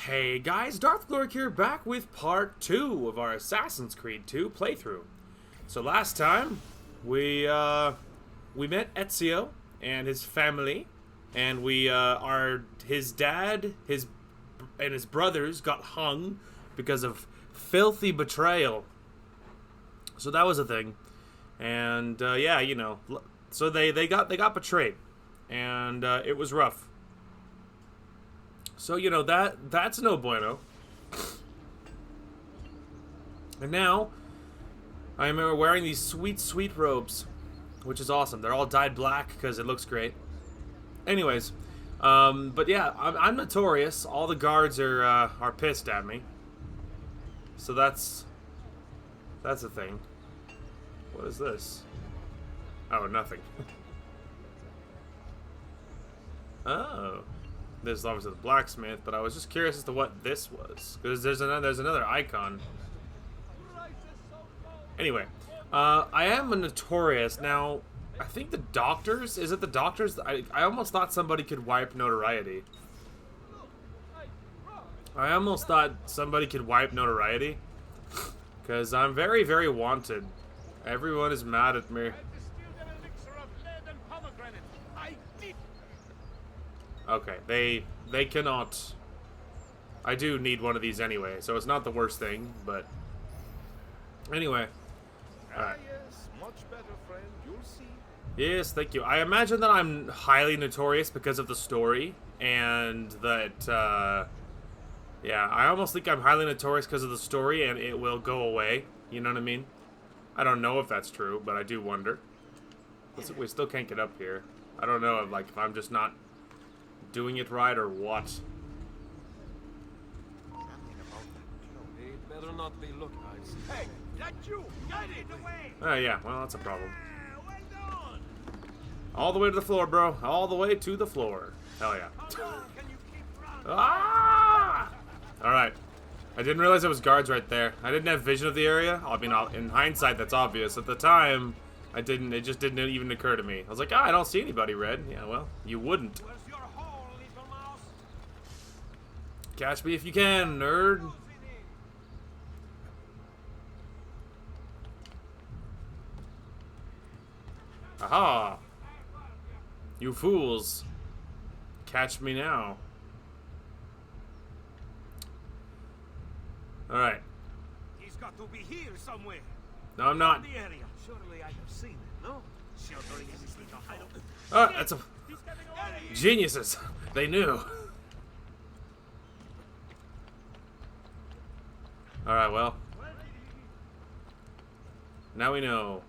Hey guys, Darth Gloric here, back with part 2 of our Assassin's Creed 2 playthrough. So last time, we met Ezio and his family, and his dad, and his brothers got hung because of filthy betrayal. So that was a thing, and yeah, you know, so they got betrayed, and it was rough. So, you know, that's no bueno. And now, I am wearing these sweet, sweet robes, which is awesome. They're all dyed black because it looks great. Anyways, but yeah, I'm notorious. All the guards are pissed at me. So that's a thing. What is this? Oh, nothing. Oh. This is obviously the Blacksmith, but I was just curious as to what this was, because there's another icon. Anyway, I am a notorious now. I think the doctors. Is it the doctors? I almost thought somebody could wipe notoriety. I almost thought somebody could wipe notoriety, because I'm very, very wanted. Everyone is mad at me. Okay, they cannot. I do need one of these anyway, so it's not the worst thing, but anyway. Alright. Much better, friend. You'll see. Yes, thank you. I imagine that I'm highly notorious because of the story, and that, yeah, I almost think I'm highly notorious because of the story, and it will go away. You know what I mean? I don't know if that's true, but I do wonder. We still can't get up here. I don't know if I'm just not doing it right or what. It better not be looking. Hey, that you! Get it away! Oh yeah, well that's a problem. All the way to the floor, bro. All the way to the floor. Hell yeah. Ah! All right. I didn't realize there was guards right there. I didn't have vision of the area. I mean, in hindsight, that's obvious. At the time, I didn't. It just didn't even occur to me. I was like, I don't see anybody, Red. Yeah, well, you wouldn't. Catch me if you can, nerd. Aha! You fools. Catch me now. Alright. He's got to be here somewhere. No, I'm not. The area. Surely I have seen it, no? Sheltering everything. I don't. Oh, that's a... Geniuses. They knew. Alright, well. Now we know.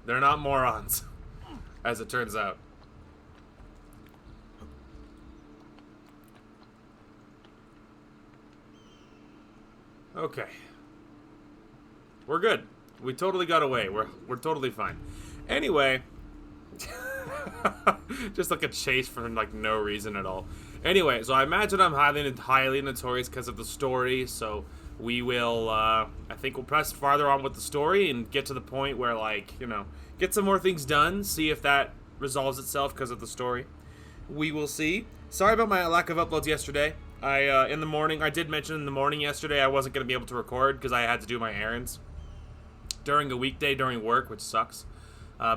They're not morons, as it turns out. Okay. We're good. We totally got away. We're totally fine. Anyway. Just like a chase for like no reason at all. Anyway, so I imagine I'm highly notorious because of the story, so we will, I think we'll press farther on with the story and get to the point where, like, you know, get some more things done, see if that resolves itself because of the story. We will see. Sorry about my lack of uploads yesterday. In the morning, I did mention in the morning yesterday I wasn't going to be able to record because I had to do my errands during a weekday during work, which sucks.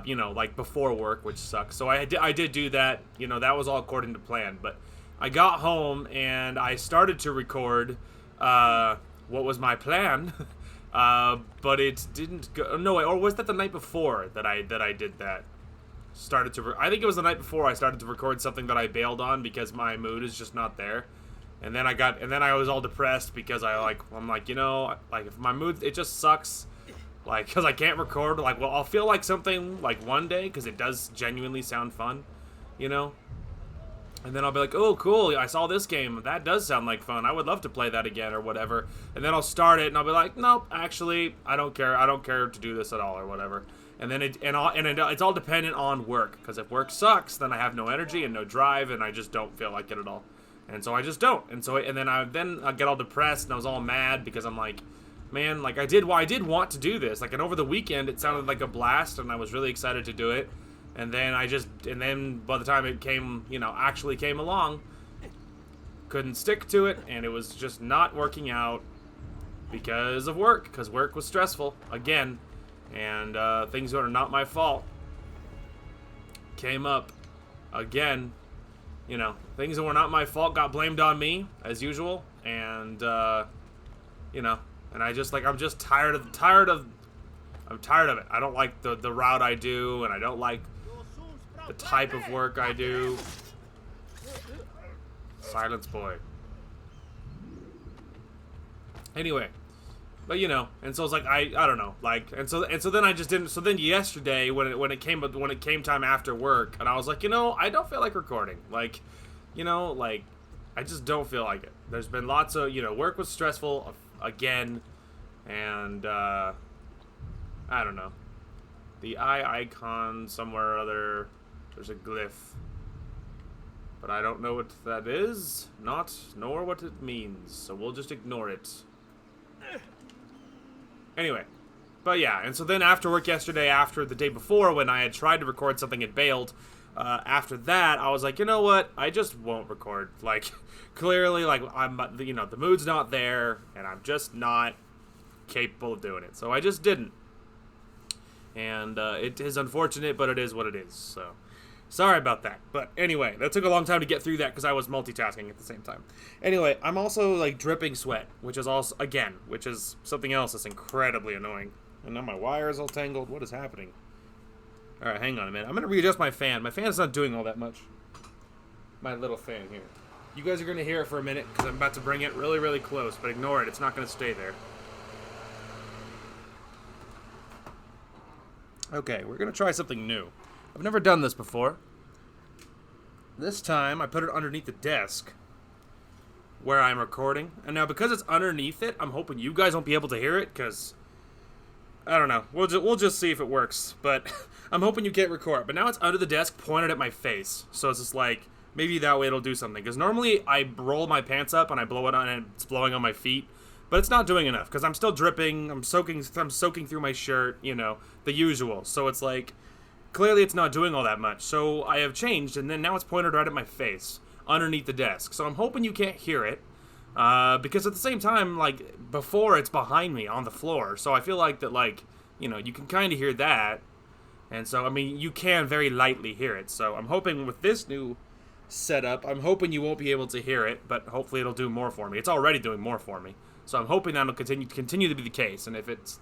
You know, like before work, which sucks. So I did do that. You know, that was all according to plan. But I got home and I started to record what was my plan, but it didn't go. No, or was that the night before that I did that? I think it was the night before I started to record something that I bailed on because my mood is just not there. And then I was all depressed because I'm like, you know, like if my mood, it just sucks. Like, because I can't record, like, well, I'll feel like something, like, one day, because it does genuinely sound fun, you know? And then I'll be like, oh, cool, I saw this game, that does sound like fun, I would love to play that again, or whatever. And then I'll start it, and I'll be like, nope, actually, I don't care to do this at all, or whatever. And then it's all dependent on work, because if work sucks, then I have no energy and no drive, and I just don't feel like it at all. And so I just don't. And then I get all depressed, and I was all mad, because I'm like, man, like I did want to do this. Like, and over the weekend it sounded like a blast and I was really excited to do it. And then by the time it came, you know, actually came along, couldn't stick to it, and it was just not working out because of work, because work was stressful, again, and things that are not my fault came up again. You know, things that were not my fault got blamed on me, as usual, and, you know, and I just, like, I'm just tired of it. I don't like the route I do, and I don't like the type of work I do. Silence, boy. Anyway, but you know, and so it's like I don't know, like, and so then I just didn't. So then yesterday, when it came time after work, and I was like, you know, I don't feel like recording. Like, you know, like, I just don't feel like it. There's been lots of, you know, work was stressful again, and I don't know. The eye icon somewhere or other. There's a glyph. But I don't know what that is, nor what it means, so we'll just ignore it. Anyway, but yeah, and so then after work yesterday, after the day before, when I had tried to record something and bailed, after that, I was like, you know what, I just won't record. Like, clearly, like, you know, the mood's not there, and I'm just not capable of doing it, so I just didn't. And it is unfortunate, but it is what it is, so... Sorry about that, but anyway, that took a long time to get through that because I was multitasking at the same time. Anyway, I'm also, like, dripping sweat, which is also, again, which is something else that's incredibly annoying. And now my wire is all tangled. What is happening? Alright, hang on a minute. I'm going to readjust my fan. My fan's not doing all that much. My little fan here. You guys are going to hear it for a minute because I'm about to bring it really, really close, but ignore it. It's not going to stay there. Okay, we're going to try something new. I've never done this before. This time, I put it underneath the desk where I'm recording. And now, because it's underneath it, I'm hoping you guys won't be able to hear it, because... I don't know. We'll just see if it works. But I'm hoping you can't record. But now it's under the desk, pointed at my face. So it's just like, maybe that way it'll do something. Because normally, I roll my pants up and I blow it on, and it's blowing on my feet. But it's not doing enough, because I'm still dripping. I'm soaking through my shirt, you know, the usual. So it's like... Clearly it's not doing all that much, so I have changed, and then now it's pointed right at my face, underneath the desk. So I'm hoping you can't hear it, because at the same time, like, before it's behind me on the floor, so I feel like that, like, you know, you can kind of hear that, and so, I mean, you can very lightly hear it, so I'm hoping with this new setup, I'm hoping you won't be able to hear it, but hopefully it'll do more for me. It's already doing more for me, so I'm hoping that'll continue to be the case, and if it's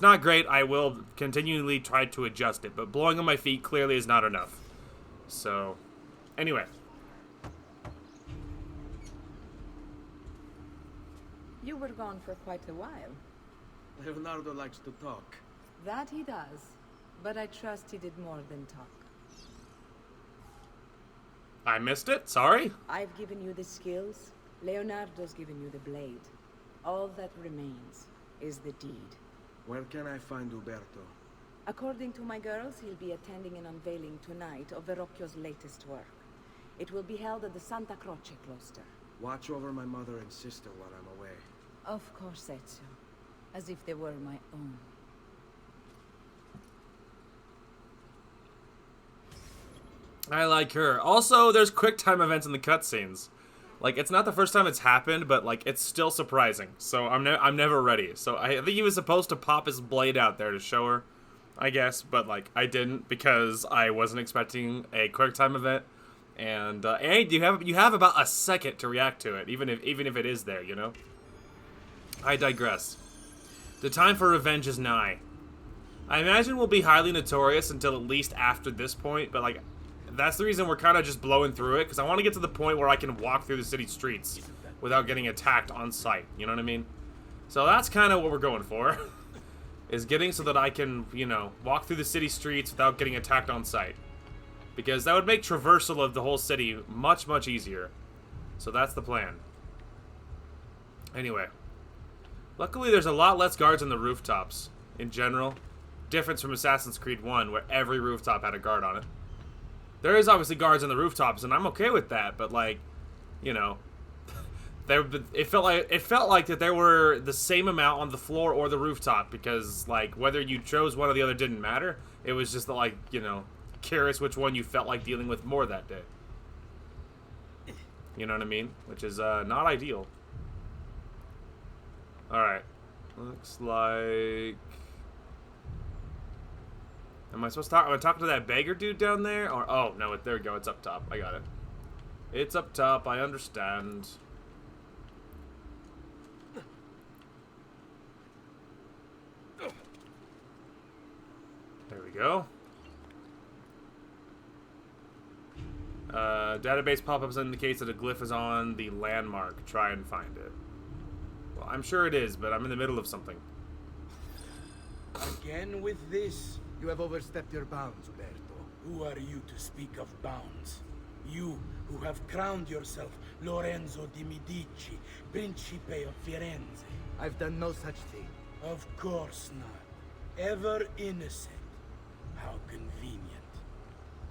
not great, I will continually try to adjust it, but blowing on my feet clearly is not enough. So, anyway. You were gone for quite a while. Leonardo likes to talk. That he does, but I trust he did more than talk. I missed it, sorry. I've given you the skills, Leonardo's given you the blade. All that remains is the deed. Where can I find Uberto? According to my girls, he'll be attending an unveiling tonight of Verrocchio's latest work. It will be held at the Santa Croce cloister. Watch over my mother and sister while I'm away. Of course, Ezio. As if they were my own. I like her. Also, there's quick time events in the cutscenes. Like, it's not the first time it's happened, but, like, it's still surprising. So, I'm never ready. So, I think he was supposed to pop his blade out there to show her, I guess. But, like, I didn't because I wasn't expecting a quick time event. And you have about a second to react to it, even if it is there, you know? I digress. The time for revenge is nigh. I imagine we'll be highly notorious until at least after this point, but, like... That's the reason we're kind of just blowing through it, because I want to get to the point where I can walk through the city streets without getting attacked on sight, you know what I mean? So that's kind of what we're going for, is getting so that I can, you know, walk through the city streets without getting attacked on sight. Because that would make traversal of the whole city much, much easier. So that's the plan. Anyway. Luckily, there's a lot less guards on the rooftops, in general. Difference from Assassin's Creed 1, where every rooftop had a guard on it. There is obviously guards on the rooftops, and I'm okay with that. But like, you know, it felt like that there were the same amount on the floor or the rooftop, because like whether you chose one or the other didn't matter. It was just like, you know, curious which one you felt like dealing with more that day. You know what I mean? Which is not ideal. Alright. Looks like... Am I supposed to talk? Am I talking to that beggar dude down there? Or oh no, there we go. It's up top. I got it. It's up top. I understand. There we go. Database pop-ups indicates that a glyph is on the landmark. Try and find it. Well, I'm sure it is, but I'm in the middle of something. Again with this? You have overstepped your bounds, Umberto. Who are you to speak of bounds? You who have crowned yourself Lorenzo di Medici, Principe of Firenze. I've done no such thing. Of course not. Ever innocent. How convenient.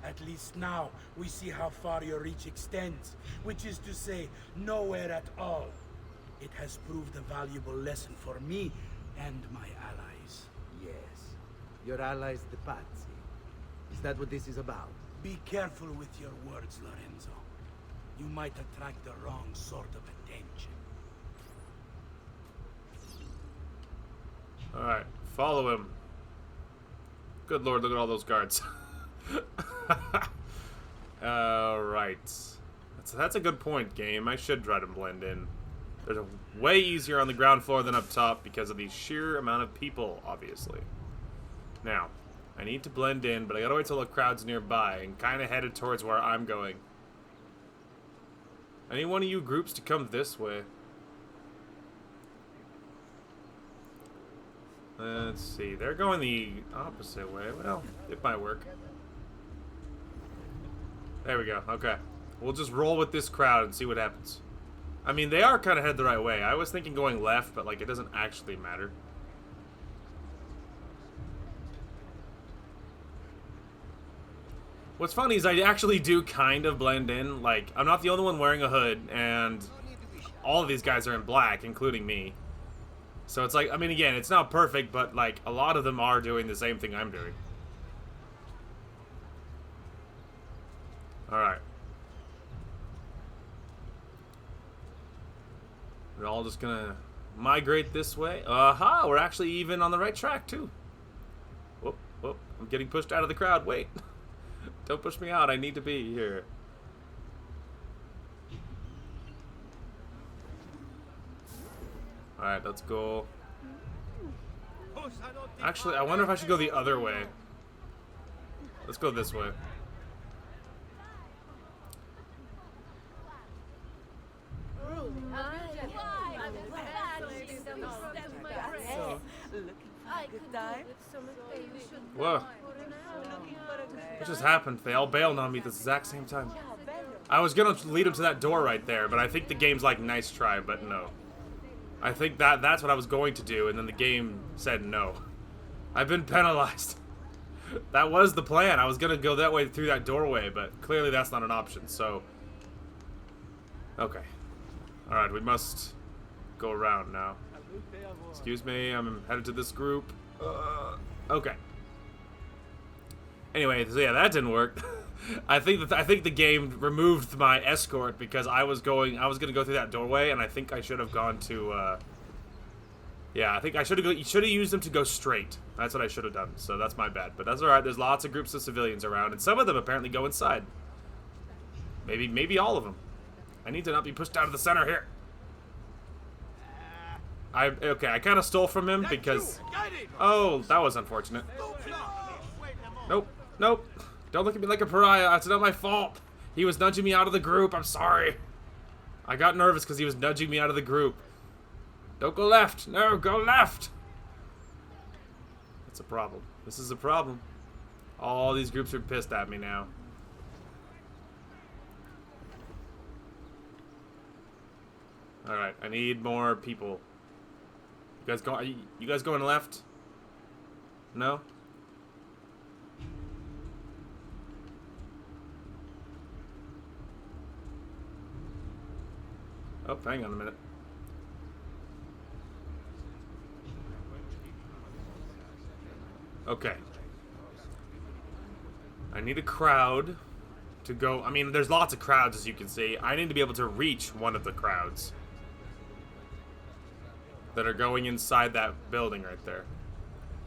At least now we see how far your reach extends, which is to say, nowhere at all. It has proved a valuable lesson for me and my allies. Yes. Your allies, the Pazzi. Is that what this is about? Be careful with your words, Lorenzo. You might attract the wrong sort of attention. Alright, follow him. Good lord, look at all those guards. Alright. That's a good point, game. I should try to blend in. There's a way easier on the ground floor than up top because of the sheer amount of people, obviously. Now, I need to blend in, but I gotta wait till the crowd's nearby and kind of headed towards where I'm going. Any one of you groups to come this way? Let's see. They're going the opposite way. Well, it might work. There we go. Okay. We'll just roll with this crowd and see what happens. I mean, they are kind of headed the right way. I was thinking going left, but, like, it doesn't actually matter. What's funny is I actually do kind of blend in. Like, I'm not the only one wearing a hood, and all of these guys are in black, including me. So it's like, I mean, again, it's not perfect, but, like, a lot of them are doing the same thing I'm doing. Alright. We're all just gonna migrate this way. Aha! We're actually even on the right track, too. Whoop, whoop. I'm getting pushed out of the crowd. Wait. Don't push me out. I need to be here. Alright, let's go. Actually, I wonder if I should go the other way. Let's go this way. Whoa. What just happened? They all bailed on me at the exact same time. I was gonna lead them to that door right there, but I think the game's like, nice try, but no. I think that's what I was going to do, and then the game said no. I've been penalized. That was the plan. I was gonna go that way through that doorway, but clearly that's not an option, so... Okay. Alright, we must go around now. Excuse me, I'm headed to this group. Okay. Anyway, so yeah, that didn't work. I think the game removed my escort because I was gonna go through that doorway, and I think I should have gone to. Yeah, I think I should have used them to go straight. That's what I should have done. So that's my bad. But that's all right. There's lots of groups of civilians around, and some of them apparently go inside. Maybe all of them. I need to not be pushed out of the center here. Okay, I kind of stole from him because. Oh, that was unfortunate. Nope. Nope. Don't look at me like a pariah. It's not my fault. He was nudging me out of the group. I'm sorry. I got nervous because he was nudging me out of the group. Don't go left. No, go left. That's a problem. This is a problem. All these groups are pissed at me now. Alright, I need more people. You guys going left? No? Oh, hang on a minute. Okay. I need a crowd to go. I mean, there's lots of crowds, as you can see. I need to be able to reach one of the crowds that are going inside that building right there.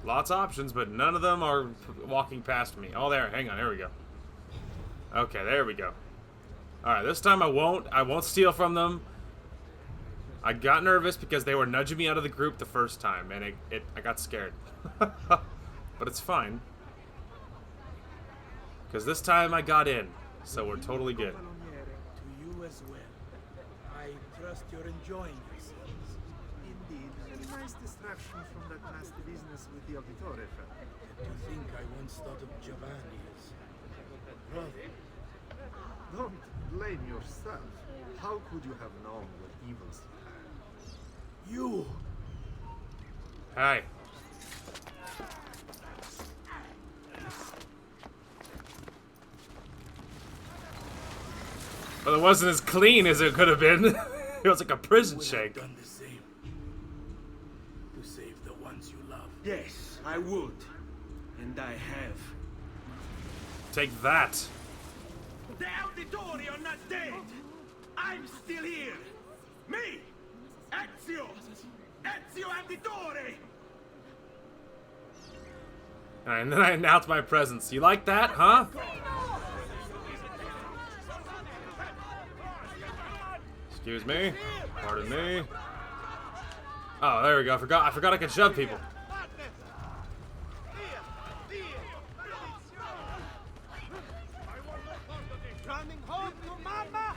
Lots of options, but none of them are walking past me. Oh, there. Hang on. There we go. Okay, there we go. All right, this time I won't steal from them. I got nervous because they were nudging me out of the group the first time, and I got scared. But it's fine. Because this time I got in, so we're totally good. To you as well. I trust you're enjoying yourselves. Indeed, a nice distraction from that nasty business with the Auditore family. To think I once thought of Giovanni as brother. Don't blame yourself. How could you have known what evils you had? You! Hi. Well, it wasn't as clean as it could have been. It was like a prison Would have shake. done the same. To save the ones you love. Yes, I would. And I have. Take that. The Auditore are not dead! I'm still here! Me! Ezio! Ezio Auditore! Alright, and then I announced my presence. You like that, huh? Excuse me. Pardon me. Oh, there we go. I forgot I could shove people. Coming home to mama!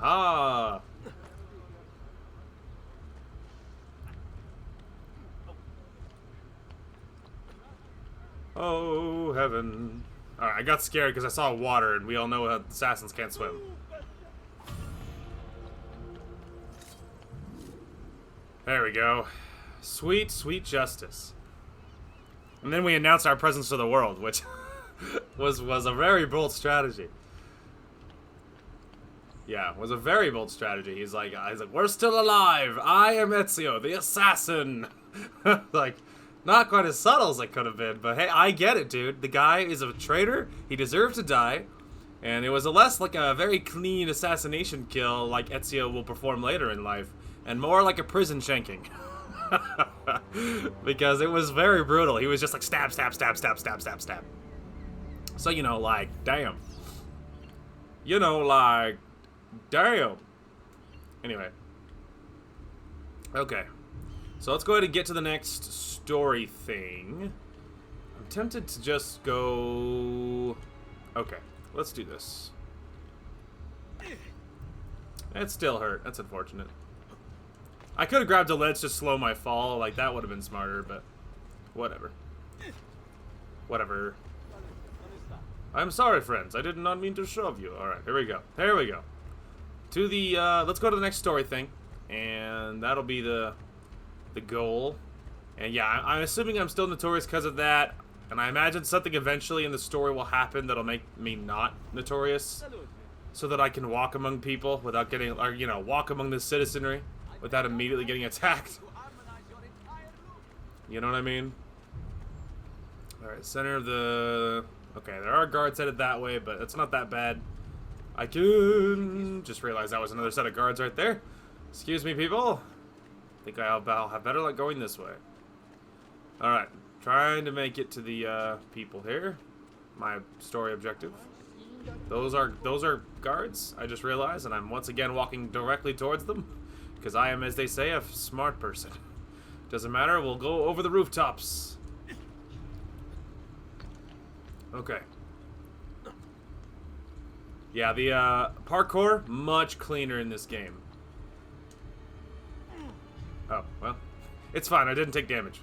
Ah. Oh, heaven. Alright, I got scared because I saw water, and we all know that assassins can't swim. There we go. Sweet, sweet justice. And then we announced our presence to the world, which was a very bold strategy. Yeah, was a very bold strategy. He's like, we're still alive. I am Ezio, the assassin. Like, not quite as subtle as it could have been, but hey, I get it, dude. The guy is a traitor. He deserves to die. And it was less like a very clean assassination kill like Ezio will perform later in life, and more like a prison shanking. Because it was very brutal. He was just like stab, stab, stab, stab, stab, stab, stab. So, you know, like, damn. You know, like, damn. Anyway. Okay. So let's go ahead and get to the next story thing. I'm tempted to just go... Okay, let's do this. It still hurt. That's unfortunate. I could have grabbed a ledge to slow my fall. Like, that would have been smarter, but... Whatever. Whatever. I'm sorry, friends. I did not mean to shove you. Alright, here we go. There we go. To the, let's go to the next story thing. And that'll be the goal. And yeah, I'm assuming I'm still notorious because of that. And I imagine something eventually in the story will happen that'll make me not notorious. So that I can walk among people without getting, or, you know, walk among the citizenry without immediately getting attacked. You know what I mean? Alright, center of the... Okay, there are guards headed that way, but it's not that bad. I can... Just realized that was another set of guards right there. Excuse me, people. I think I'll have better luck going this way. Alright, trying to make it to the people here. My story objective. Those are guards, I just realized, and I'm once again walking directly towards them. Because I am, as they say, a smart person. Doesn't matter, we'll go over the rooftops. Okay. Yeah, the parkour, much cleaner in this game. Oh, well. It's fine, I didn't take damage.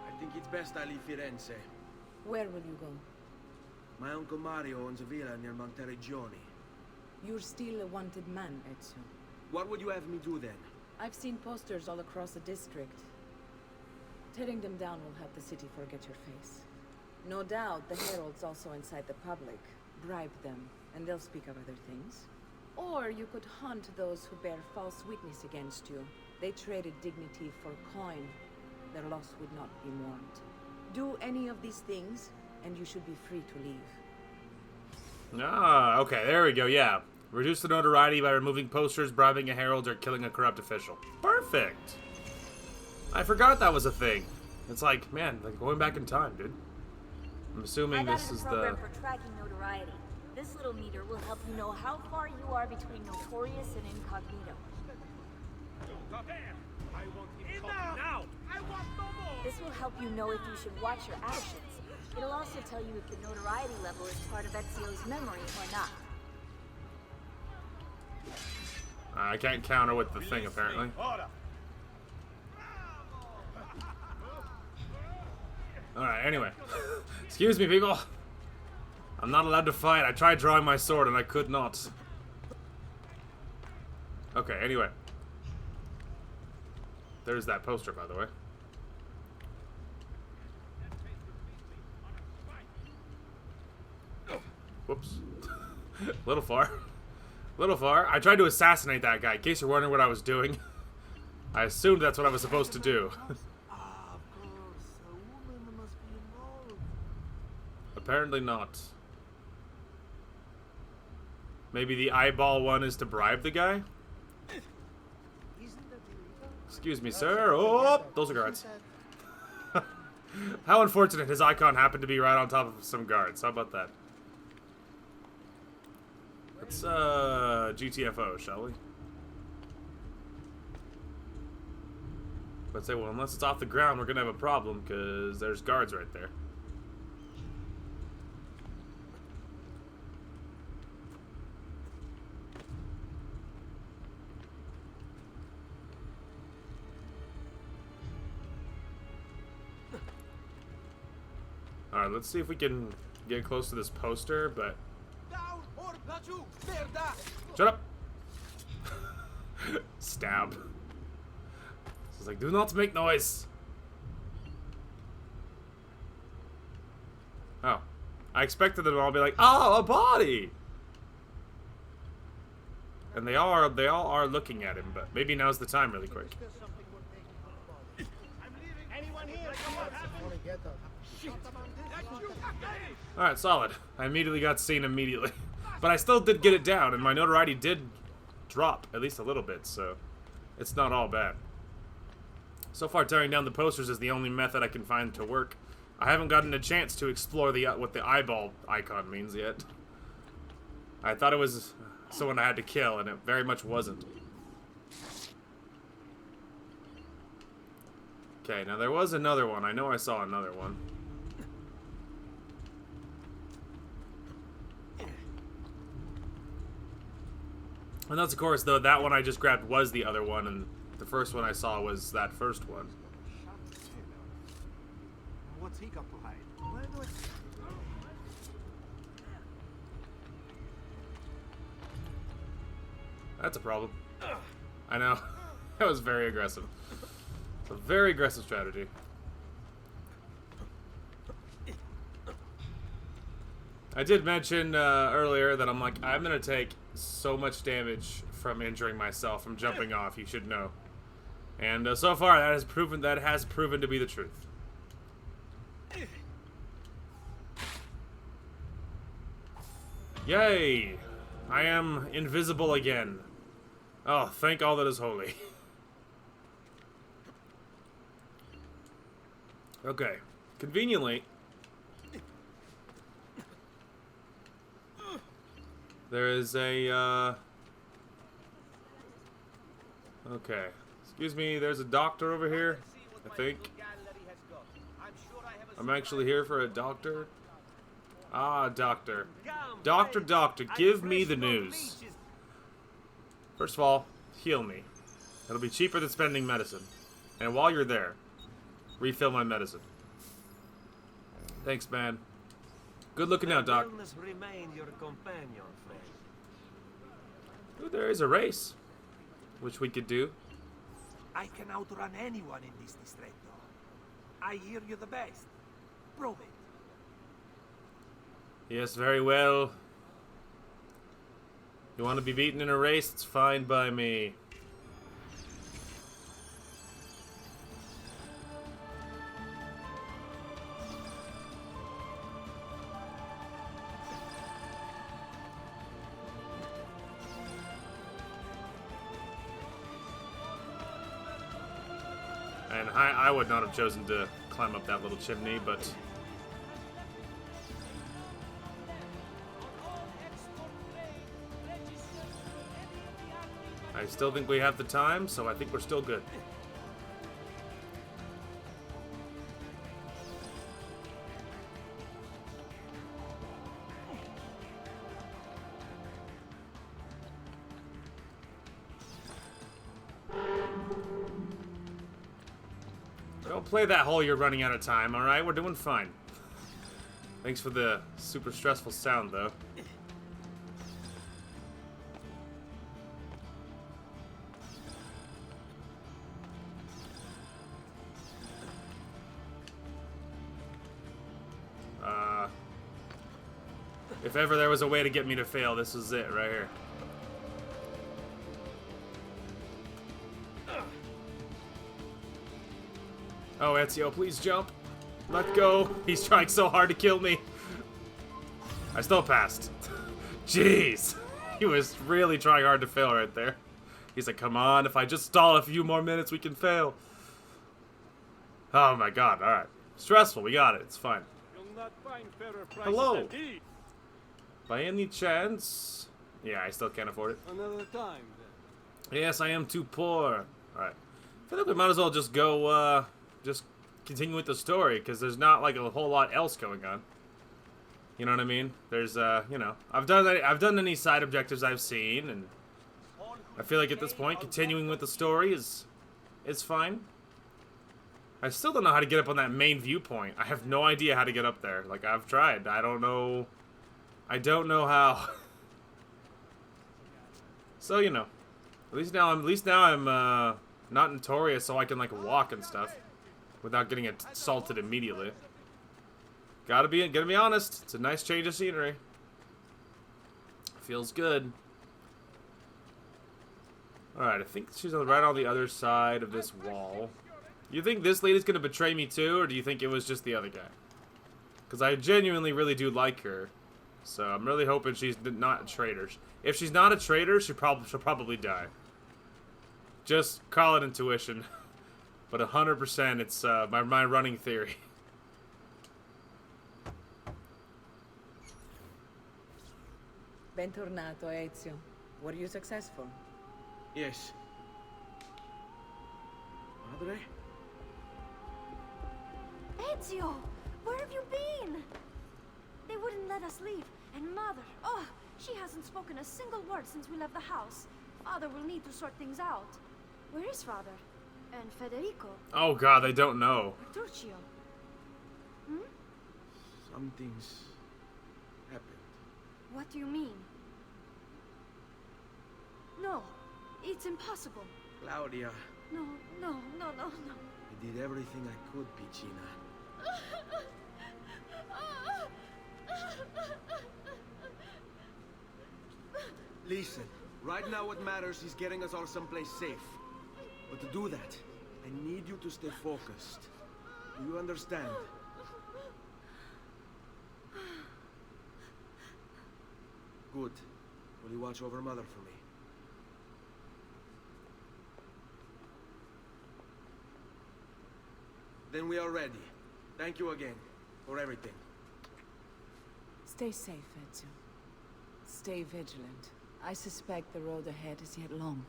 I think it's best I leave Firenze. Where will you go? My uncle Mario owns a villa near Monteregioni. You're still a wanted man, Ezio. What would you have me do then? I've seen posters all across the district. Tearing them down will help the city forget your face. No doubt the heralds also incite the public. Bribe them, and they'll speak of other things. Or you could hunt those who bear false witness against you. They traded dignity for coin. Their loss would not be mourned. Do any of these things, and you should be free to leave. Ah, okay, there we go, yeah. Reduce the notoriety by removing posters, bribing a herald, or killing a corrupt official. Perfect! I forgot that was a thing. It's like, man, like going back in time, dude. I'm assuming this is the... I got a program for tracking notoriety. This little meter will help you know how far you are between notorious and incognito. This will help you know if you should watch your actions. It'll also tell you if the notoriety level is part of Ezio's memory or not. I can't counter with the thing, apparently. Alright, anyway. Excuse me, people. I'm not allowed to fight. I tried drawing my sword and I could not. Okay, anyway. There's that poster, by the way. Whoops. Little far. Little far. I tried to assassinate that guy, in case you're wondering what I was doing. I assumed that's what I was supposed to do. Apparently not. Maybe the eyeball one is to bribe the guy? Excuse me, sir. Oh, those are guards. How unfortunate his icon happened to be right on top of some guards. How about that? Let's, GTFO, shall we? Let's say, well, unless it's off the ground, we're gonna have a problem, because there's guards right there. Alright, let's see if we can get close to this poster, but... Shut up! Stab. It's like, do not make noise! Oh. I expected them all to be like, oh, a body! And they all are looking at him, but maybe now's the time really quick. Alright, solid. I immediately got seen immediately. But I still did get it down, and my notoriety did drop, at least a little bit, so it's not all bad. So far, tearing down the posters is the only method I can find to work. I haven't gotten a chance to explore what the eyeball icon means yet. I thought it was someone I had to kill, and it very much wasn't. Okay, now there was another one. I know I saw another one. And that's, of course, though, that one I just grabbed was the other one, and the first one I saw was that first one. What's he got to hide? That's a problem. I know. That was very aggressive. It's a very aggressive strategy. I did mention earlier that I'm gonna take so much damage from injuring myself from jumping off. You should know, and so far that has proven to be the truth. Yay! I am invisible again. Oh, thank all that is holy. Okay, conveniently. There is a, okay. Excuse me, there's a doctor over here, I think. I'm actually here for a doctor. Ah, doctor. Doctor, give me the news. First of all, heal me. It'll be cheaper than spending medicine. And while you're there, refill my medicine. Thanks, man. Good looking out, Doc. Ooh, there is a race, which we could do. I can outrun anyone in this distretto. I hear you the best. Prove it. Yes, very well. You want to be beaten in a race? It's fine by me. And I would not have chosen to climb up that little chimney, but... I still think we have the time, so I think we're still good. Don't play that hole you're running out of time, alright? We're doing fine. Thanks for the super stressful sound, though. If ever there was a way to get me to fail, this is it right here. Oh, Ezio, please jump. Let go. He's trying so hard to kill me. I still passed. Jeez. He was really trying hard to fail right there. He's like, come on, if I just stall a few more minutes, we can fail. Oh my god, alright. Stressful, we got it. It's fine. You'll not find fairer prices Hello. than these. By any chance... Yeah, I still can't afford it. Another time, then. Yes, I am too poor. Alright. I feel like we might as well just go, just continue with the story, because there's not, like, a whole lot else going on. You know what I mean? There's, you know, I've done any side objectives I've seen, and I feel like at this point, continuing with the story is fine. I still don't know how to get up on that main viewpoint. I have no idea how to get up there. Like, I've tried. I don't know how. So, you know. At least now I'm not notorious, so I can, like, walk and stuff without getting assaulted immediately. Gotta be honest. It's a nice change of scenery. Feels good. Alright, I think she's right on the other side of this wall. You think this lady's gonna betray me too, or do you think it was just the other guy? Because I genuinely really do like her. So I'm really hoping she's not a traitor. If she's not a traitor, she'll probably die. Just call it intuition. But 100% it's my running theory. Bentornato, Ezio. Were you successful? Yes. Madre? Ezio, where have you been? They wouldn't let us leave, and Mother, oh, she hasn't spoken a single word since we left the house. Father will need to sort things out. Where is Father? And Federico? Oh god, they don't know. Turcio? Something's happened. What do you mean? No, it's impossible. Claudia, No. I did everything I could, Piccina. Listen, right now what matters is getting us all someplace safe. But to do that, I need you to stay focused. Do you understand? Good. Will you watch over Mother for me? Then we are ready. Thank you again for everything. Stay safe, Ezio. Stay vigilant. I suspect the road ahead is yet long.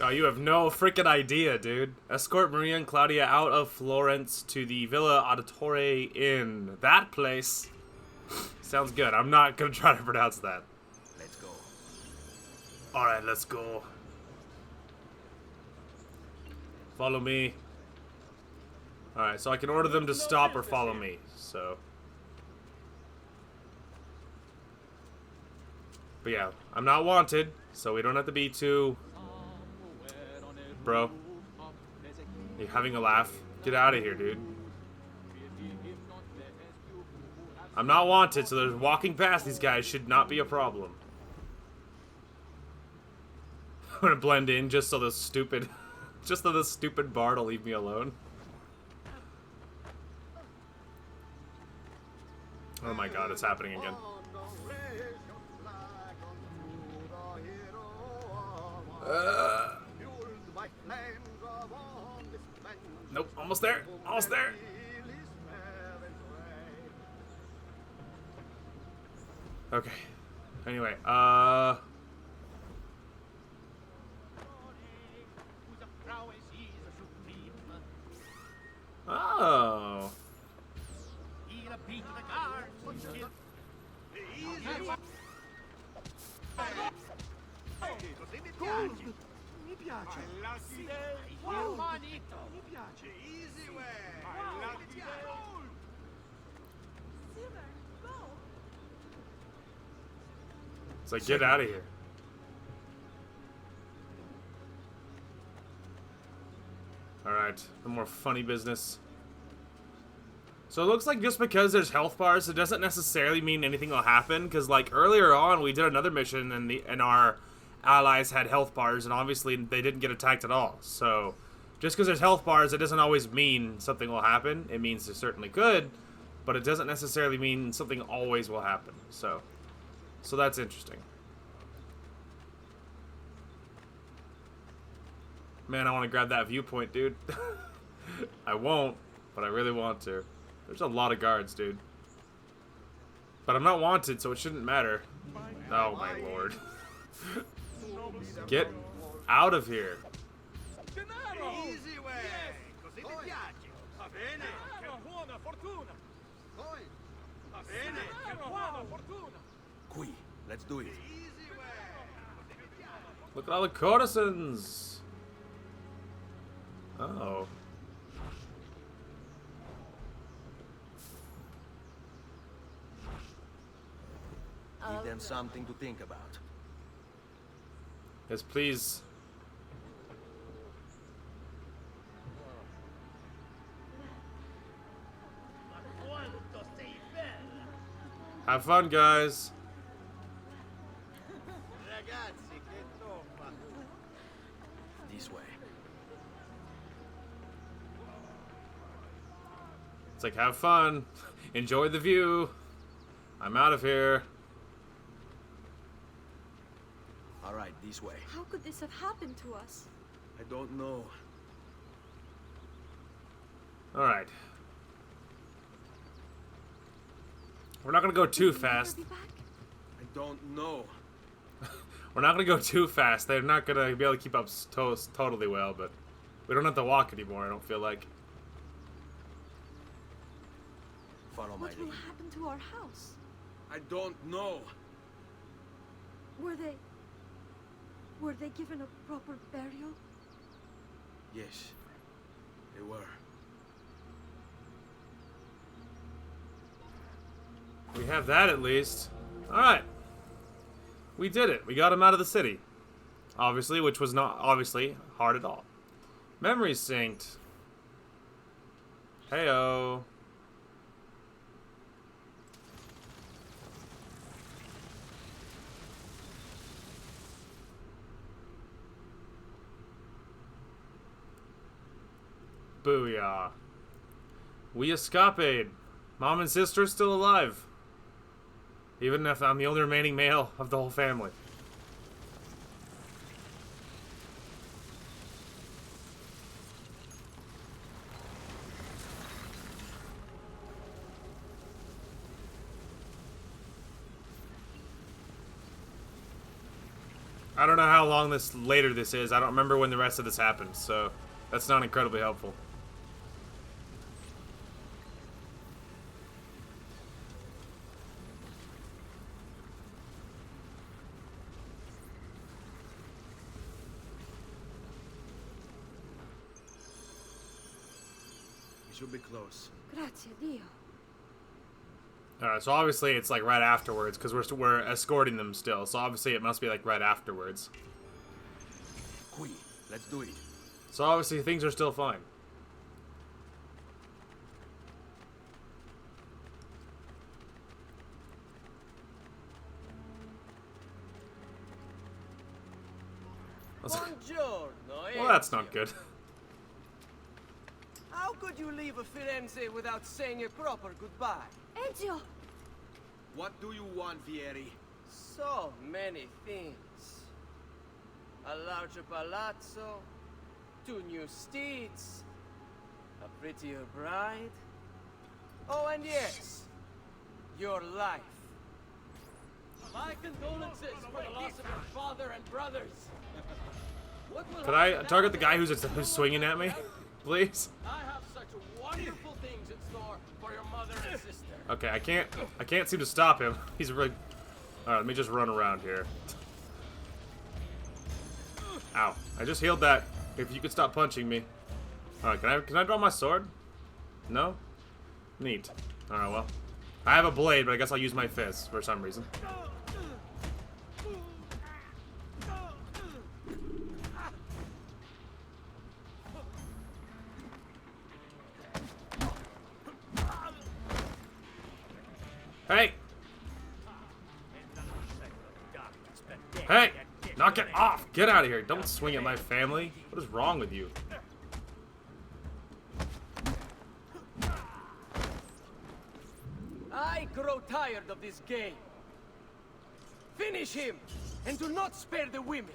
Oh, you have no freaking idea, dude. Escort Maria and Claudia out of Florence to the Villa Auditore Inn. That place. Sounds good. I'm not gonna try to pronounce that. Let's go. Alright, let's go. Follow me. Alright, so I can order them to stop or follow me, so. But yeah, I'm not wanted, so we don't have to be too... Bro. Are you having a laugh? Get out of here, dude. I'm not wanted, so there's walking past these guys should not be a problem. I'm gonna blend in just so this stupid bard will leave me alone. Oh my god, it's happening again. Nope, almost there. Almost there. Okay. Anyway, oh. Mi piace. Mi piace. Easy way. It's like, get out of here. Alright, no more funny business. So it looks like just because there's health bars, it doesn't necessarily mean anything will happen. Because like earlier on, we did another mission and our allies had health bars, and obviously they didn't get attacked at all. So just because there's health bars, it doesn't always mean something will happen. It means it certainly could, but it doesn't necessarily mean something always will happen. So that's interesting. Man, I want to grab that viewpoint, dude. I won't, but I really want to. There's a lot of guards, dude. But I'm not wanted, so it shouldn't matter. Oh my lord. Get out of here. Easy way. Così mi piace. Va bene. Che buona fortuna. Poi. Va bene. Che buona fortuna. Qui, let's do it. Easy way. Look at all the courtesans. Oh. Give them something to think about. Yes, please. Have fun, guys. This way. It's like, have fun. Enjoy the view. I'm out of here. All right, this way. How could this have happened to us? I don't know. Alright. We're not gonna go too Will we never fast. be back? I don't know. We're not gonna go too fast. They're not gonna be able to keep up totally well, but we don't have to walk anymore, I don't feel like. Follow my What will lead. happen to our house? I don't know. Were they given a proper burial? Yes, they were. We have that at least. Alright. We did it. We got him out of the city. Obviously, which was not obviously hard at all. Memories synced. Heyo. Booyah. We escaped. Mom and sister still alive. Even if I'm the only remaining male of the whole family. I don't know how long later this is. I don't remember when the rest of this happens, so that's not incredibly helpful. We should be close. Grazie Dio. Alright, so obviously it's like right afterwards, because we're escorting them still, so obviously it must be like right afterwards. Qui, let's do it. So obviously things are still fine. Buongiorno, Well, that's not Ezio. good. How could you leave a Firenze without saying a proper goodbye? Ezio! What do you want, Vieri? So many things. A larger palazzo, 2 new steeds, a prettier bride. Oh, and yes, your life. My condolences for the loss of your father and brothers. What will Could I happen target the now? guy who's swinging at me, please? I have such wonderful things in store for your mother and sister. Okay, I can't seem to stop him. He's really. All right, let me just run around here. Ow! I just healed that. If you could stop punching me. All right, can I draw my sword? No. Neat. All right, well, I have a blade, but I guess I'll use my fist for some reason. Hey! Hey! Knock it off! Get out of here! Don't swing at my family! What is wrong with you? I grow tired of this game. Finish him, and do not spare the women.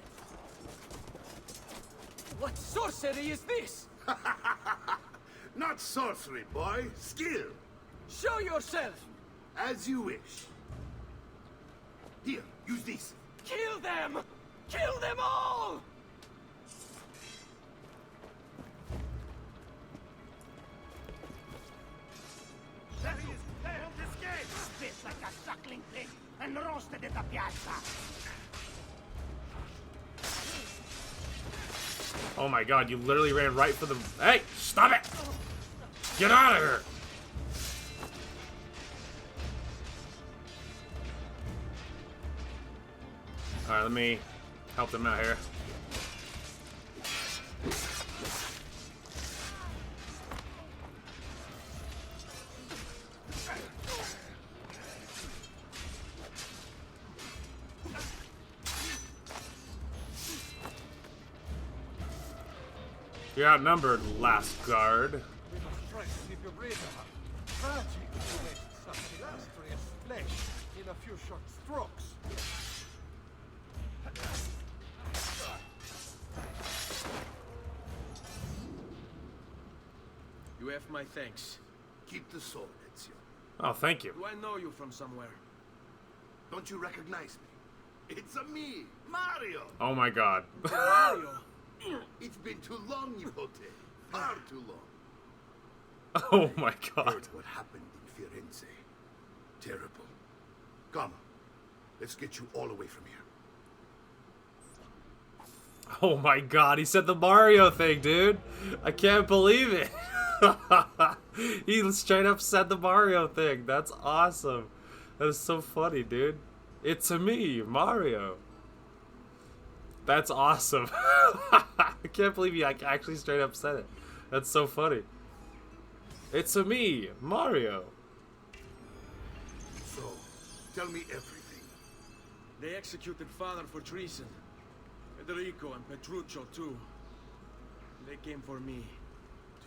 What sorcery is this? Not sorcery, boy. Skill. Show yourself! As you wish. Here, use this. Kill them! Kill them all! Darius held this game. Spit like a suckling pig and roasted at the piazza. Oh my god, you literally ran right for the... Hey! Stop it! Get out of here! Alright, let me help them out here. You're outnumbered, last guard. We must try to keep your breathing. Magic to waste such illustrious flesh in a few short strokes. You have my thanks. Keep the sword, Ezio. Oh, thank you. Do I know you from somewhere? Don't you recognize me? It's a me, Mario. Oh my god. Mario! It's been too long, Nipote. Far too long. Oh my god. Heard what happened in Firenze. Terrible. Come, let's get you all away from here. Oh my god, he said the Mario thing, dude. I can't believe it. He straight up said the Mario thing. That's awesome. That is so funny, dude. It's a me, Mario. That's awesome. I can't believe he actually straight up said it. That's so funny. It's a me, Mario. So, tell me everything. They executed father for treason. Federico and Petruccio too. They came for me.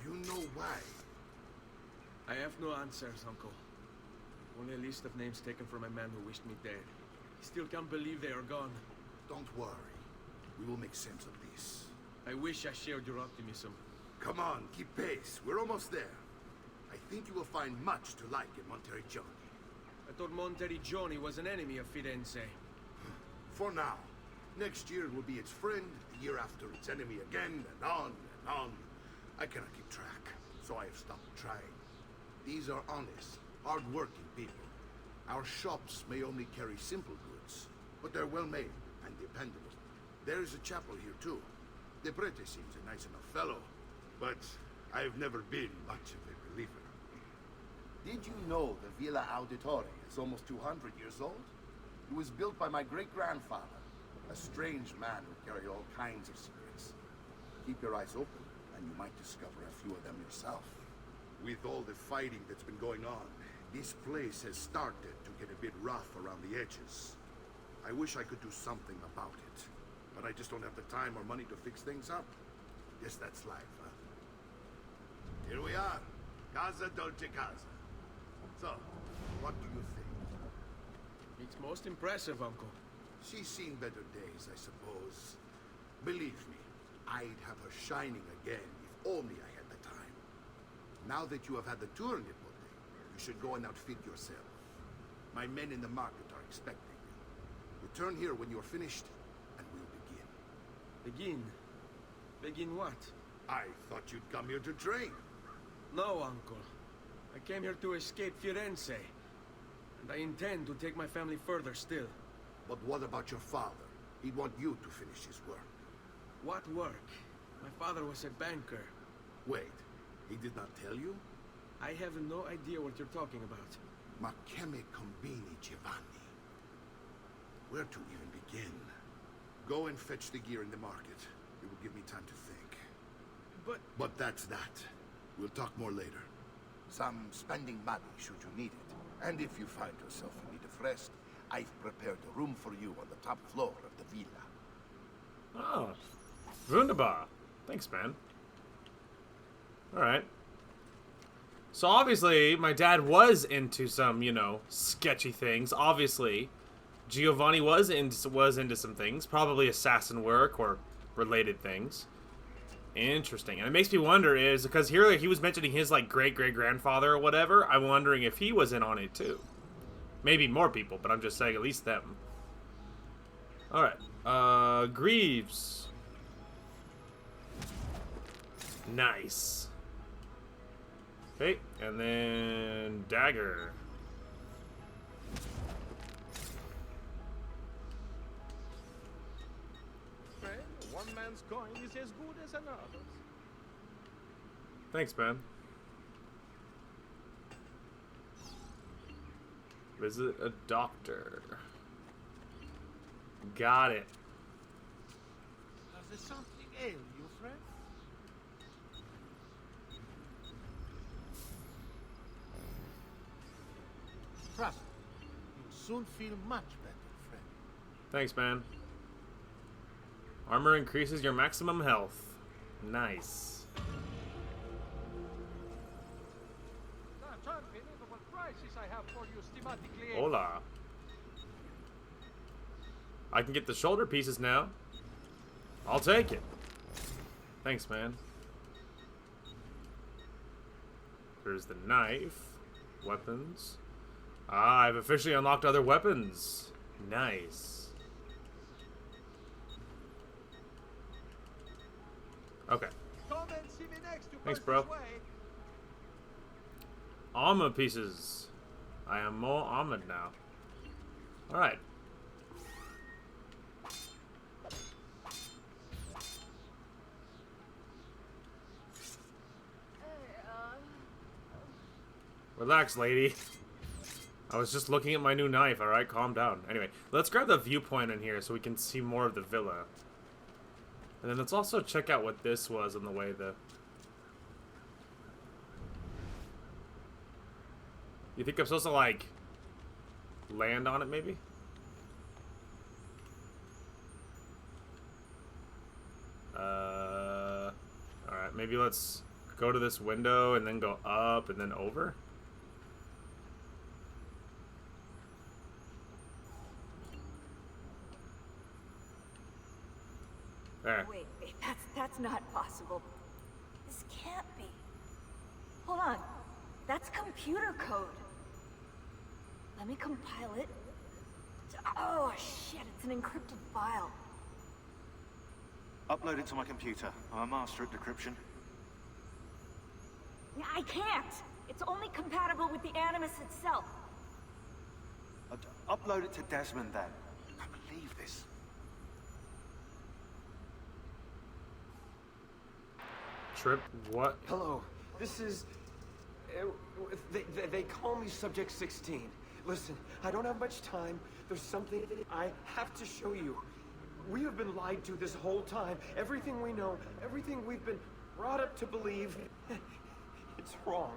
Do you know why? I have no answers, Uncle. Only a list of names taken from a man who wished me dead. Still can't believe they are gone. Don't worry. We will make sense of this. I wish I shared your optimism. Come on, keep pace. We're almost there. I think you will find much to like in Monteriggioni. I thought Monteriggioni was an enemy of Firenze. For now. Next year it will be its friend, the year after its enemy again, and on and on. I cannot keep track, so I have stopped trying. These are honest, hard-working people. Our shops may only carry simple goods, but they're well-made and dependable. There is a chapel here, too. The prete seems a nice enough fellow, but I have never been much of a believer. Did you know the Villa Auditore is almost 200 years old? It was built by my great-grandfather, a strange man who carried all kinds of secrets. Keep your eyes open, and you might discover a few of them yourself. With all the fighting that's been going on, this place has started to get a bit rough around the edges. I wish I could do something about it. but I just don't have the time or money to fix things up. Guess that's life, huh? Here we are. Casa Dolce Casa. So, what do you think? It's most impressive, Uncle. She's seen better days, I suppose. Believe me, I'd have her shining again if only I had the time. Now that you have had the tour, Nipote, you should go and outfit yourself. My men in the market are expecting you. Return here when you're finished, and we'll begin. Begin? Begin what? I thought you'd come here to train. No, Uncle. I came here to escape Firenze. And I intend to take my family further still. But what about your father? He'd want you to finish his work. What work? My father was a banker. Wait, he did not tell you? I have no idea what you're talking about. Ma che me combini, Giovanni? Where to even begin? Go and fetch the gear in the market. It will give me time to think. But that's that. We'll talk more later. Some spending money should you need it. And if you find yourself in need of rest, I've prepared a room for you on the top floor of the villa. Oh, wunderbar. Thanks, man. Alright. So obviously, my dad was into some, you know, sketchy things. Obviously, Giovanni was into some things. Probably assassin work or related things. Interesting. And it makes me wonder is, because here he was mentioning his, like, great-great-grandfather or whatever. I'm wondering if he was in on it, too. Maybe more people, but I'm just saying at least them. Alright. Greaves. Nice. Okay, and then dagger. Friend, one man's coin is as good as another's. Thanks, man. Visit a doctor. Got it. Does there something ail you, friend? Trust me, you'll soon feel much better, friend. Thanks, man. Armor increases your maximum health. Nice. Such unbelievable prices I have for you, stigmatic liaison. Hola. I can get the shoulder pieces now. I'll take it. Thanks, man. There's the knife. Weapons. Ah, I've officially unlocked other weapons. Nice. Okay. Come and see me next to Thanks, pass bro. this way. Armor pieces. I am more armored now. Alright. Relax, lady. I was just looking at my new knife, alright? Calm down. Anyway, let's grab the viewpoint in here so we can see more of the villa. And then let's also check out what this was on the way the... You think I'm supposed to, like, land on it, maybe? Alright, maybe let's go to this window and then go up and then over? There. Wait, that's not possible. This can't be. Hold on. That's computer code. Let me compile it. Oh, shit, it's an encrypted file. Upload it to my computer. I'm a master at decryption. I can't. It's only compatible with the Animus itself. Upload it to Desmond, then. I can't believe this. Trip, what? Hello, this is... they call me Subject 16. Listen, I don't have much time. There's something I have to show you. We have been lied to this whole time. Everything we know, everything we've been brought up to believe, it's wrong.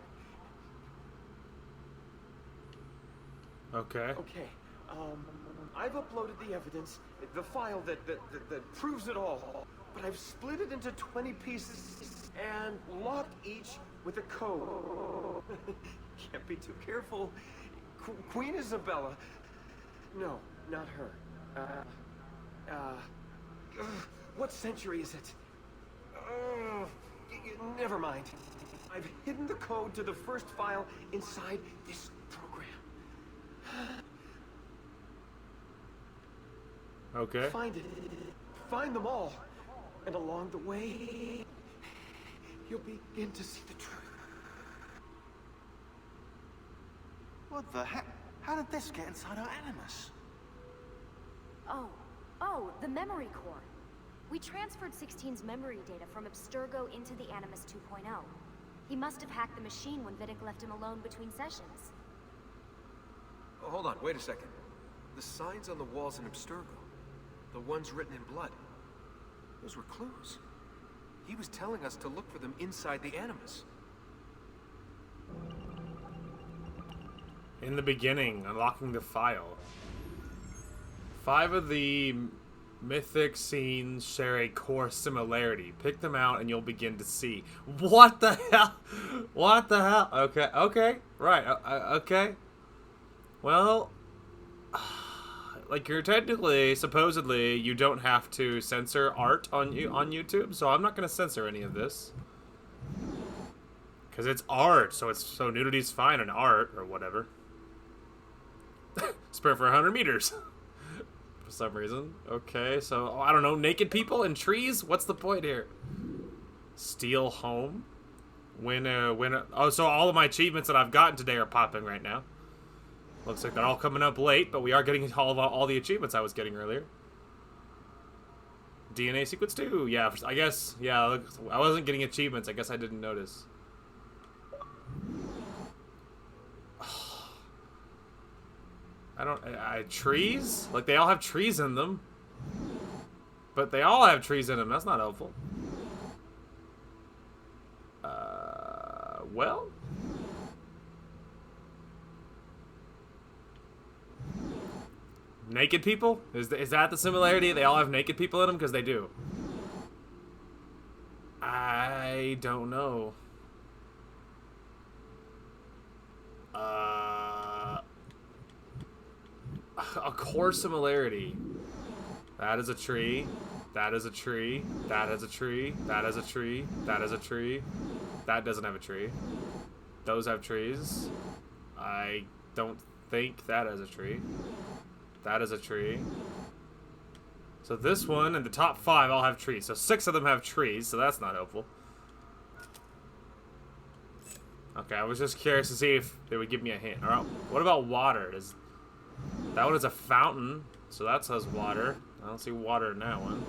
Okay. Okay, I've uploaded the evidence, the file that proves it all. But I've split it into 20 pieces and locked each with a code. Can't be too careful. Queen Isabella. No, not her. What century is it? Never mind. I've hidden the code to the first file inside this program. Okay. Find it. Find them all. And along the way, you'll begin to see the truth. What the heck? How did this get inside our Animus? Oh, the memory core. We transferred 16's memory data from Abstergo into the Animus 2.0. He must have hacked the machine when Vidic left him alone between sessions. Oh, hold on, wait a second. The signs on the walls in Abstergo, the ones written in blood, those were clues. He was telling us to look for them inside the Animus. In the beginning, unlocking the file. 5 of the mythic scenes share a core similarity. Pick them out and you'll begin to see. What the hell? What the hell? Okay, right, okay. Well, like, you're technically, supposedly, you don't have to censor art on YouTube, so I'm not going to censor any of this. Because it's art, so nudity's fine in art, or whatever. Sprint for 100 meters. For some reason. Okay, so, I don't know, naked people and trees? What's the point here? Steal home? Oh, so all of my achievements that I've gotten today are popping right now. Looks like they're all coming up late, but we are getting all the achievements I was getting earlier. DNA sequence 2. Yeah, I guess, yeah, look, I wasn't getting achievements. I guess I didn't notice. Trees? Like, they all have trees in them. But they all have trees in them. That's not helpful. Well? Naked people? Is that the similarity? They all have naked people in them? Because they do. I don't know. A core similarity. That is a tree. That is a tree. That is a tree. That is a tree. That is a tree. That doesn't have a tree. Those have trees. I don't think that is a tree. That is a tree. So this one and the top 5 all have trees. So 6 of them have trees, so that's not helpful. Okay, I was just curious to see if they would give me a hint. Alright, what about water? That one is a fountain, so that says water. I don't see water in that one.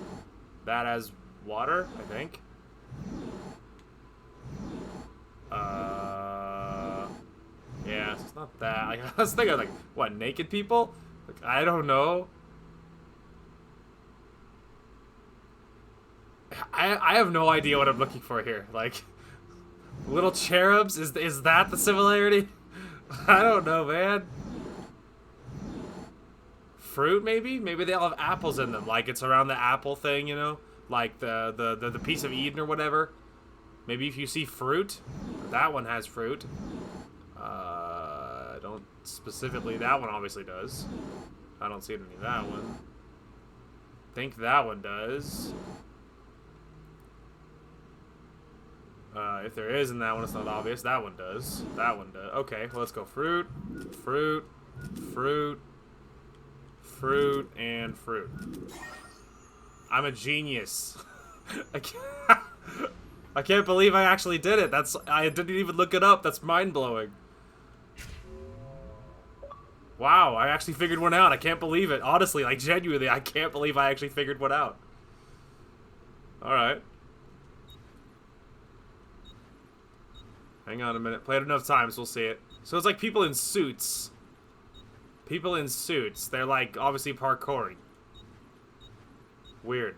That has water, I think. Yeah, it's not that. I was thinking, like, what, naked people? Like, I don't know. I have no idea what I'm looking for here. Like, little cherubs? Is that the similarity? I don't know, man. Fruit, maybe? Maybe they all have apples in them. Like, it's around the apple thing, you know? Like, the piece of Eden or whatever. Maybe if you see fruit. That one has fruit. Don't specifically. That one obviously does. I don't see any of that one. Think that one does. If there is in that one, it's not obvious. That one does. That one does. Okay, well, let's go fruit, fruit, fruit, fruit, and fruit. I'm a genius. I can't believe I actually did it. I didn't even look it up. That's mind-blowing. Wow, I actually figured one out. I can't believe it. Honestly, like, genuinely, I can't believe I actually figured one out. Alright. Hang on a minute. Played enough times, we'll see it. So it's like people in suits. People in suits. They're, like, obviously parkouring. Weird.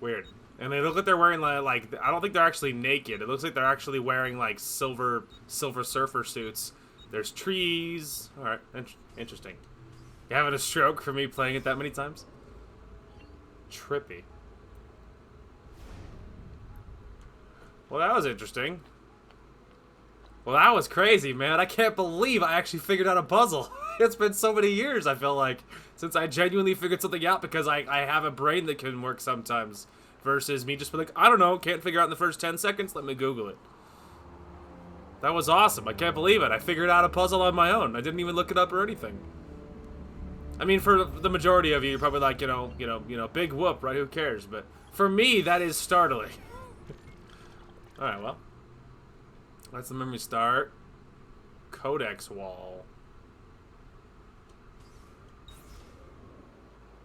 Weird. And they look like they're wearing, like, I don't think they're actually naked. It looks like they're actually wearing, like, silver surfer suits There's trees. Alright, interesting. You having a stroke for me playing it that many times? Trippy. Well, that was interesting. Well, that was crazy, man. I can't believe I actually figured out a puzzle. It's been so many years, I feel like, since I genuinely figured something out because I have a brain that can work sometimes. Versus me just be like, I don't know, can't figure out in the first 10 seconds, let me Google it. That was awesome. I can't believe it. I figured out a puzzle on my own. I didn't even look it up or anything. I mean, for the majority of you, you're probably like, you know, big whoop, right? Who cares? But for me, that is startling. Alright, well. That's the memory start. Codex wall.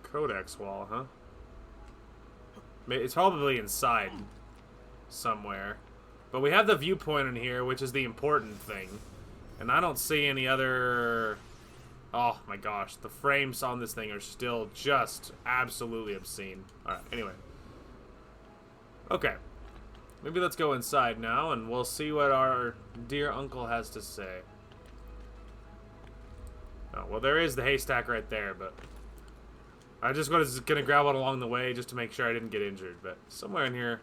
Codex wall, huh? It's probably inside somewhere. But we have the viewpoint in here, which is the important thing. And I don't see any other... Oh my gosh, the frames on this thing are still just absolutely obscene. Alright, anyway. Okay. Maybe let's go inside now, and we'll see what our dear uncle has to say. Oh, well, there is the haystack right there, but... I just was gonna grab one along the way just to make sure I didn't get injured, but somewhere in here,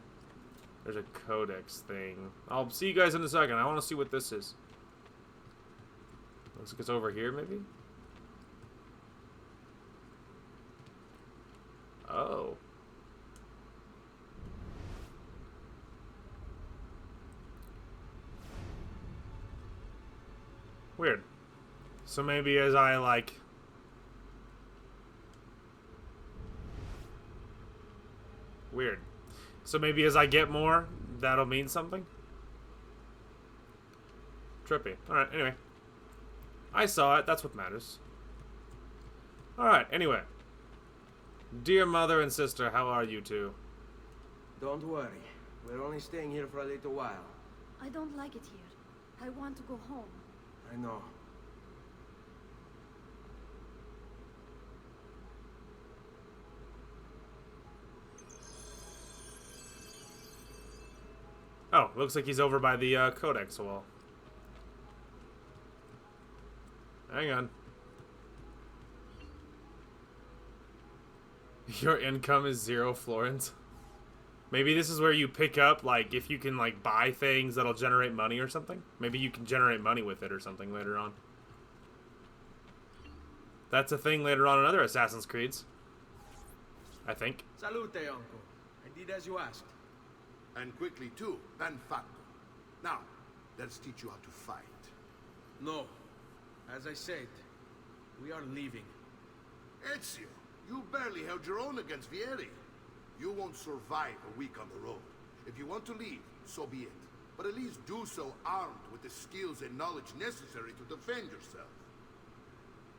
there's a codex thing. I'll see you guys in a second. I want to see what this is. Looks like it's over here, maybe? Oh. Weird. So maybe as I, like... Weird. So maybe as I get more, that'll mean something? Trippy. Alright, anyway. I saw it. That's what matters. Alright, anyway. Dear mother and sister, how are you two? Don't worry. We're only staying here for a little while. I don't like it here. I want to go home. I know. Oh, looks like he's over by the codex wall. Hang on. Your income is 0 florins. Maybe this is where you pick up, like, if you can, like, buy things that'll generate money or something. Maybe you can generate money with it or something later on. That's a thing later on in other Assassin's Creeds. I think. Salute, uncle. I did as you asked. And quickly too, ben fatto. Now, let's teach you how to fight. No. As I said, we are leaving. Ezio, you barely held your own against Vieri. You won't survive a week on the road. If you want to leave, so be it. But at least do so armed with the skills and knowledge necessary to defend yourself.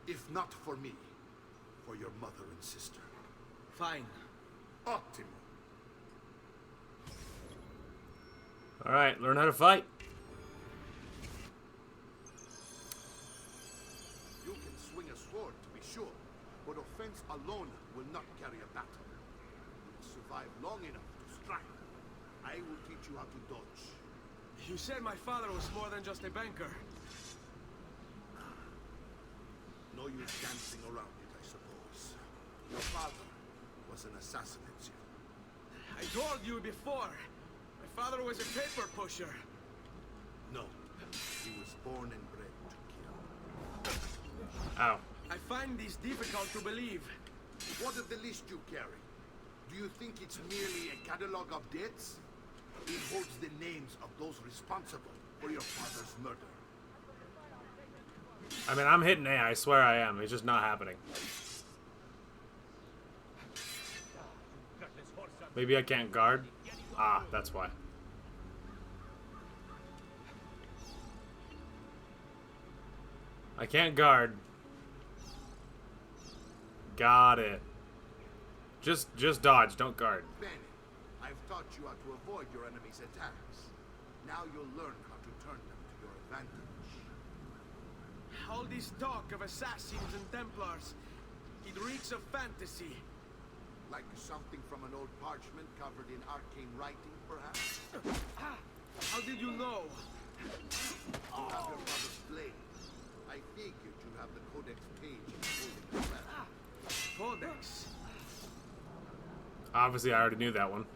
If not for me, for your mother and sister. Fine. Ottimo. Alright, learn how to fight. You can swing a sword, to be sure, but offense alone will not carry a battle. You will survive long enough to strike. I will teach you how to dodge. You said my father was more than just a banker. No use dancing around it, I suppose. Your father was an assassin, Ezio. I told you before. My father was a paper pusher. No, he was born and bred to kill. Ow. I find this difficult to believe. What of the list you carry? Do you think it's merely a catalog of debts? It holds the names of those responsible for your father's murder. I mean, I'm hitting A, I swear I am. It's just not happening. Maybe I can't guard? Ah, that's why. I can't guard. Got it. Just dodge, don't guard. Bene, I've taught you how to avoid your enemy's attacks. Now you'll learn how to turn them to your advantage. All this talk of assassins and Templars, it reeks of fantasy. Like something from an old parchment covered in arcane writing, perhaps? How did you know? You have your father's blade. I figured you'd have the Codex page holding the map. Codex. Obviously, I already knew that one.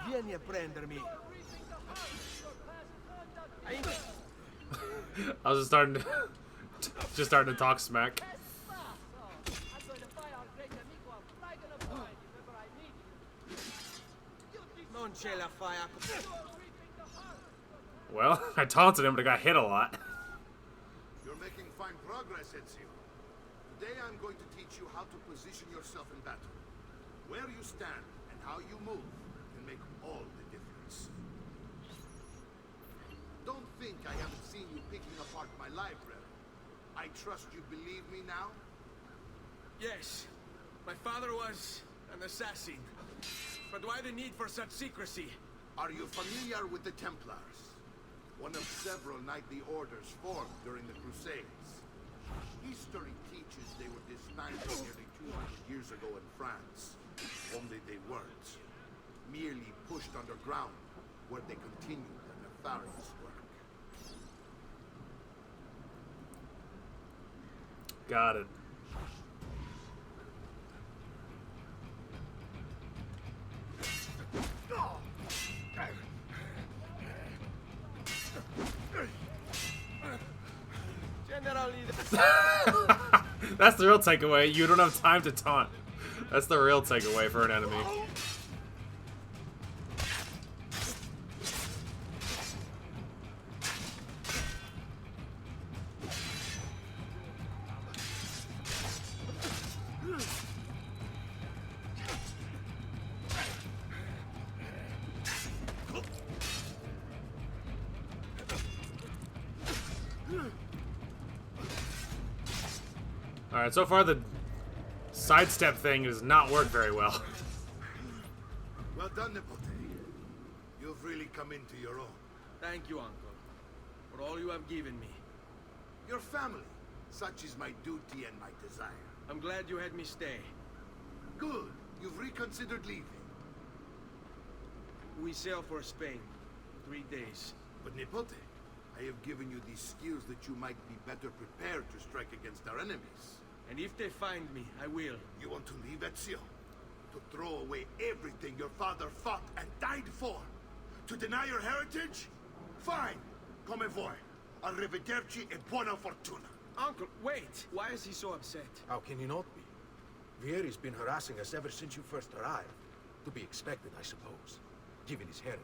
Vieni a prendermi. I was just starting to talk smack. Non ce la fai a... Well, I taunted him, but I got hit a lot. You're making fine progress, Ezio. Today I'm going to teach you how to position yourself in battle. Where you stand and how you move can make all the difference. Don't think I haven't seen you picking apart my library. I trust you believe me now? Yes. My father was an assassin. But why the need for such secrecy? Are you familiar with the Templars? One of several knightly orders formed during the Crusades. History teaches they were disbanded nearly 200 years ago in France. Only they weren't. Merely pushed underground, where they continued their nefarious work. Got it. That's the real takeaway. You don't have time to taunt. That's the real takeaway for an enemy. Alright, so far the sidestep thing does not work very well. Well done, Nipote. You've really come into your own. Thank you, Uncle, for all you have given me. Your family. Such is my duty and my desire. I'm glad you had me stay. Good. You've reconsidered leaving. We sail for Spain. 3 days. But Nipote, I have given you these skills that you might be better prepared to strike against our enemies. And if they find me, I will. You want to leave Ezio? To throw away everything your father fought and died for? To deny your heritage? Fine. Come voi. Arrivederci e buona fortuna. Uncle, wait! Why is he so upset? How can he not be? Vieri's been harassing us ever since you first arrived. To be expected, I suppose, given his heritage.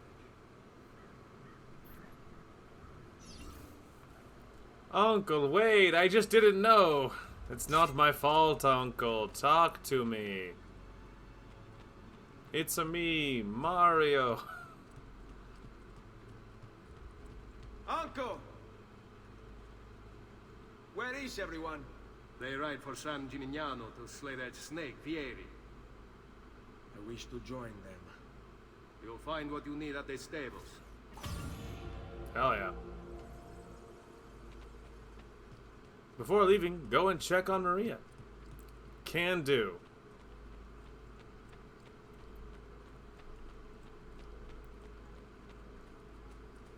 Uncle, wait, I just didn't know. It's not my fault, Uncle. Talk to me. It's a me, Mario. Uncle! Where is everyone? They ride for San Gimignano to slay that snake, Vieri. I wish to join them. You'll find what you need at the stables. Hell yeah. Before leaving, go and check on Maria. Can do.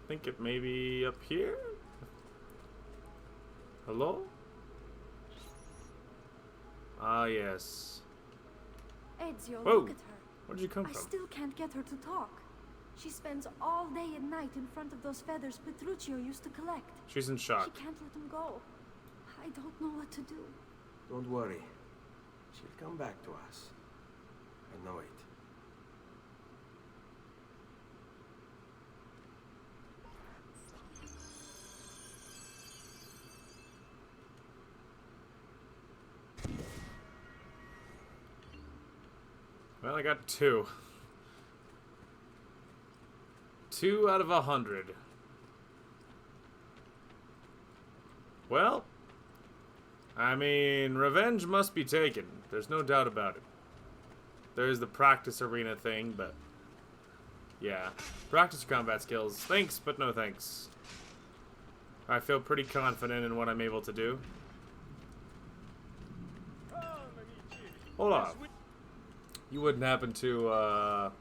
Think it may be up here? Hello? Ah, yes. Ezio, Whoa. look at her. Where did you come I from? still can't get her to talk. She spends all day and night in front of those feathers Petruchio used to collect. She's in shock. She can't let them go. I don't know what to do. Don't worry. She'll come back to us. I know it. Well, I got 2. 2 out of 100. Well, I mean, revenge must be taken. There's no doubt about it. There's the practice arena thing, but yeah. Practice your combat skills. Thanks, but no thanks. I feel pretty confident in what I'm able to do. Hold on. You wouldn't happen to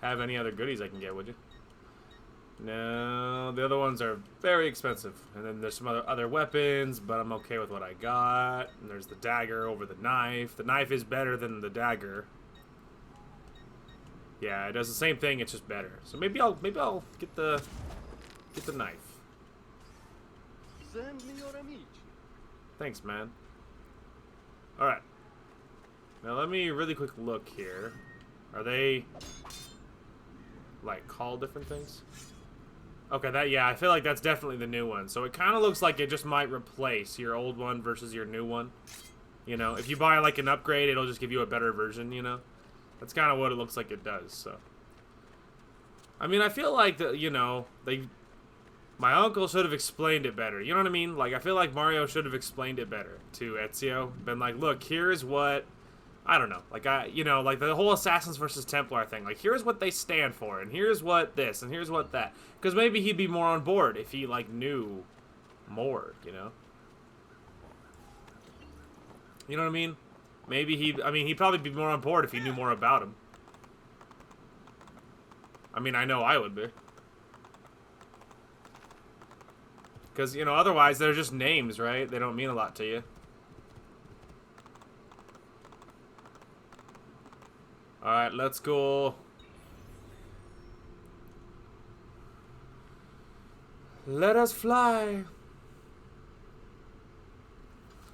have any other goodies I can get, would you? No, the other ones are very expensive. And then there's some other weapons, but I'm okay with what I got. And there's the dagger over the knife. The knife is better than the dagger. Yeah, it does the same thing, it's just better. So maybe I'll get the knife. Thanks, man. Alright. Now let me really quick look here. Are they like called different things? Okay, yeah, I feel like that's definitely the new one. So it kind of looks like it just might replace your old one versus your new one. You know, if you buy like an upgrade, it'll just give you a better version, you know? That's kind of what it looks like it does, so. I mean, I feel like, you know, my uncle should have explained it better. You know what I mean? Like, I feel like Mario should have explained it better to Ezio. Been like, look, here's what, I don't know. Like, you know, like the whole Assassins versus Templar thing. Like, here's what they stand for, and here's what this, and here's what that. Because maybe he'd be more on board if he, like, knew more, you know? You know what I mean? Maybe he'd probably be more on board if he knew more about him. I mean, I know I would be. Because, you know, otherwise they're just names, right? They don't mean a lot to you. Alright, let's go. Let us fly.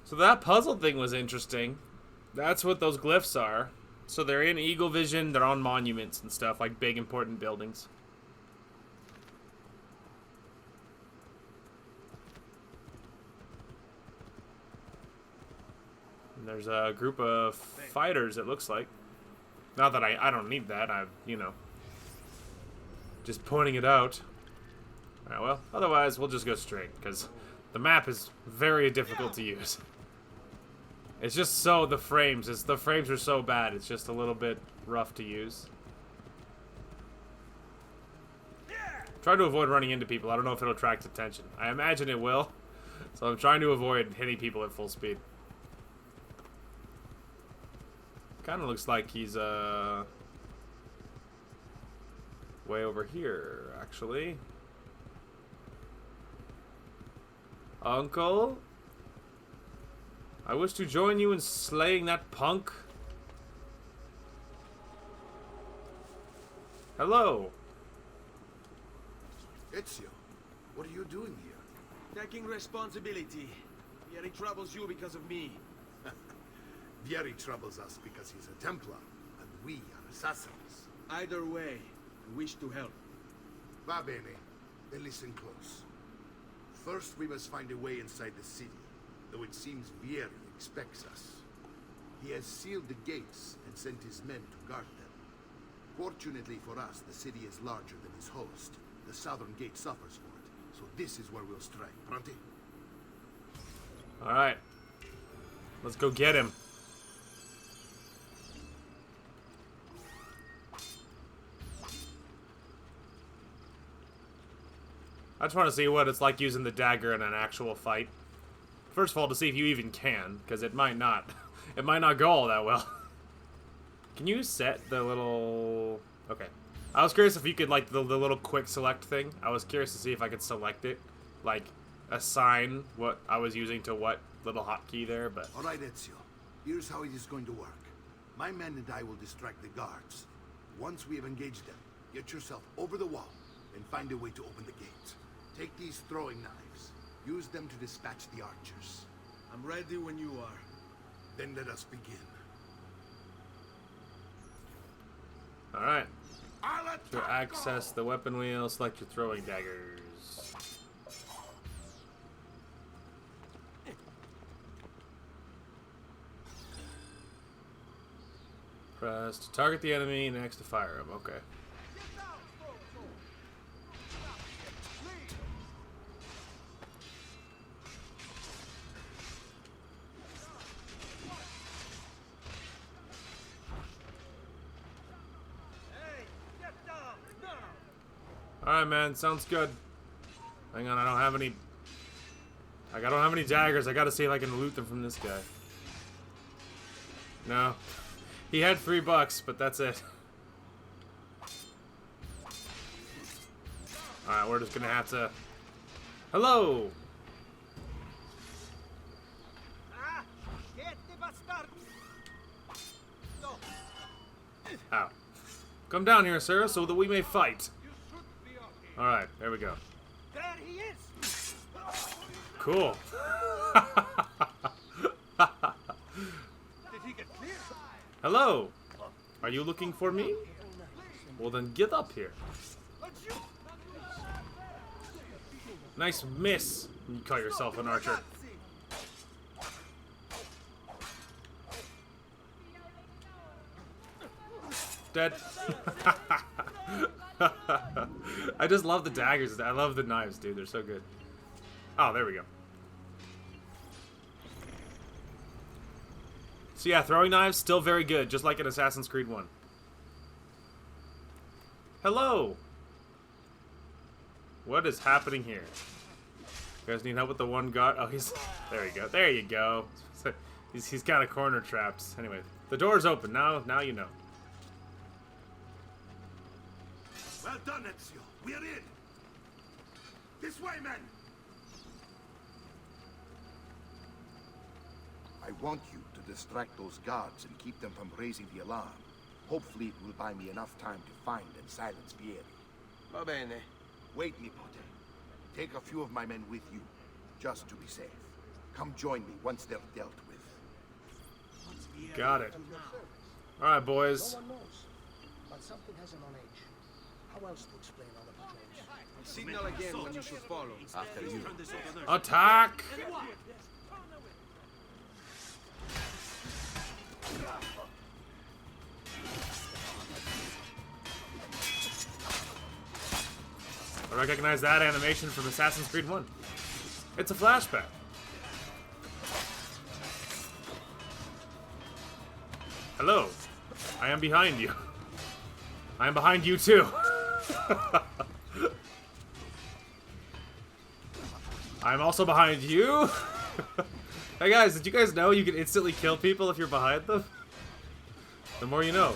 So that puzzle thing was interesting. That's what those glyphs are. So they're in Eagle Vision, they're on monuments and stuff, like big important buildings. And there's a group of fighters, it looks like. Not that I don't need that, you know, just pointing it out. Alright, well, otherwise we'll just go straight, because the map is very difficult to use. It's just so, the frames are so bad, it's just a little bit rough to use. Try to avoid running into people. I don't know if it'll attract attention. I imagine it will, so I'm trying to avoid hitting people at full speed. Kind of looks like he's way over here, actually. Uncle? I wish to join you in slaying that punk. Hello. Ezio, what are you doing here? Taking responsibility. Vieri troubles you because of me. Vieri troubles us because he's a Templar, and we are assassins. Either way, I wish to help. Va bene. Then listen close. First, we must find a way inside the city, though it seems Vieri expects us. He has sealed the gates and sent his men to guard them. Fortunately for us, the city is larger than his host. The southern gate suffers for it, so this is where we'll strike. Pronti? Alright. Let's go get him. I just want to see what it's like using the dagger in an actual fight. First of all, to see if you even can, because it might not. It might not go all that well. Can you set the little... Okay. I was curious if you could, like, the little quick select thing. I was curious to see if I could select it. Like, assign what I was using to what little hotkey there, but... Alright, Ezio. Here's how it is going to work. My men and I will distract the guards. Once we have engaged them, get yourself over the wall and find a way to open the gate. Take these throwing knives. Use them to dispatch the archers. I'm ready when you are. Then let us begin. Alright. To access the weapon wheel, select your throwing daggers. Press to target the enemy and X to fire him. Okay. Alright, man, sounds good. Hang on, I don't have any... I don't have any daggers. I gotta see if I can loot them from this guy. No. He had $3, but that's it. Alright, we're just gonna have to... Hello! Ow. Come down here, sir, so that we may fight. Alright, there we go. There he is. Cool. Did he get clear? Hello! Are you looking for me? Well then get up here. Nice miss. You call yourself an archer. Dead. I just love the daggers. I love the knives, dude. They're so good. Oh, there we go. So yeah, throwing knives, still very good, just like in Assassin's Creed 1. Hello! What is happening here? You guys need help with the one guard? Oh, he's... There you go. There you go. He's kind of corner trapped. Anyway, the door's open. Now you know. Well done, Ezio. We're in. This way, men. I want you to distract those guards and keep them from raising the alarm. Hopefully it will buy me enough time to find and silence Vieri. Va bene. Wait, Nipote. Take a few of my men with you, just to be safe. Come join me once they're dealt with. Got it. Alright, boys. No one knows, but something has him on edge. How else to explain all the patrols? Signal again when you should follow. After you. Attack! I recognize that animation from Assassin's Creed 1. It's a flashback. Hello. I am behind you. I am behind you too. I'm also behind you. Hey guys, did you guys know you can instantly kill people if you're behind them? The more you know.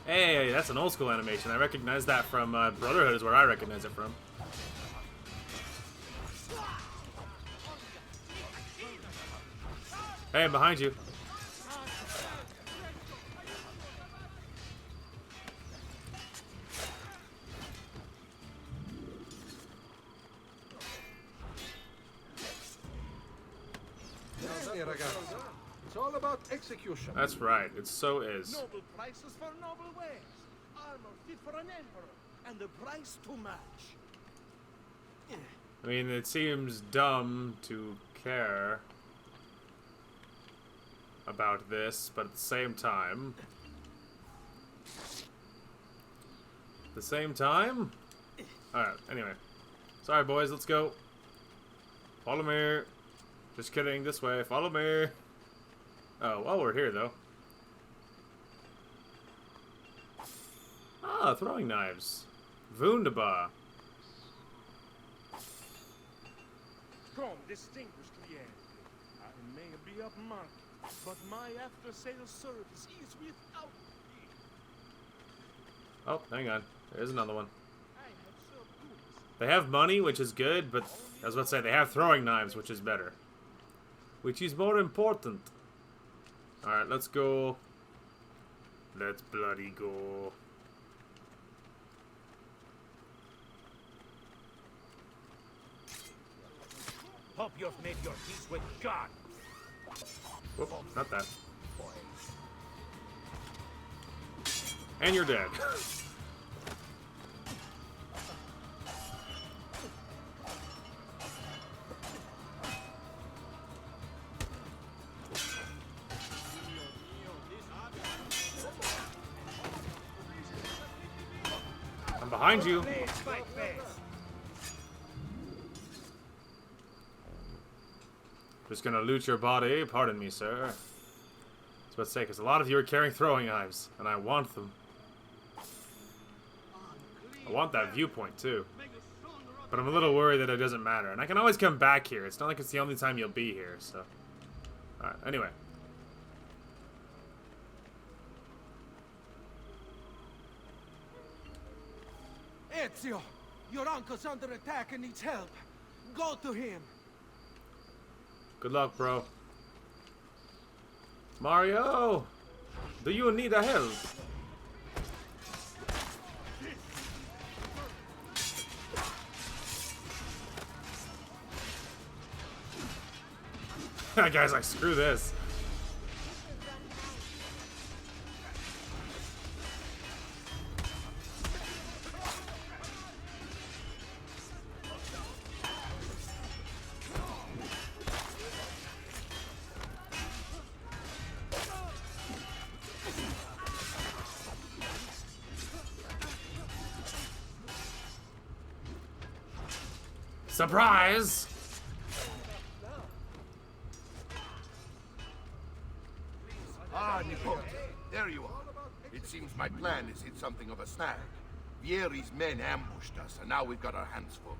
Hey, that's an old school animation. I recognize that from Brotherhood is where I recognize it from. Hey, I'm behind you. It's all about execution. That's right. It so is. Noble prices for noble wares. Armor fit for an emperor, and the price to match. I mean, it seems dumb to care about this, but at the same time... Alright, anyway. Sorry, boys, let's go. Follow me. Just kidding, this way. Follow me. Oh, well, we're here, though. Ah, throwing knives. Wunderbar. Come, distinguished client. I may be upmarket, but my after-sales service is without fee. Oh, hang on. There's another one. I have served goods. They have money, which is good, but I was about to say, they have throwing knives, which is better. Which is more important. Alright, let's go. Let's bloody go. Hope you've made your peace with God. Whoop, not that. And you're dead. I'm behind you. Just gonna loot your body. Pardon me, sir. I was about to say, because a lot of you are carrying throwing knives, and I want them. I want that viewpoint, too. But I'm a little worried that it doesn't matter. And I can always come back here. It's not like it's the only time you'll be here, so... Alright, anyway. Ezio! Your uncle's under attack and needs help. Go to him. Good luck, bro. Mario! Do you need a help? That guy's like, screw this. Surprise! Ah, Nipote, there you are. It seems my plan has hit something of a snag. Vieri's men ambushed us, and now we've got our hands full.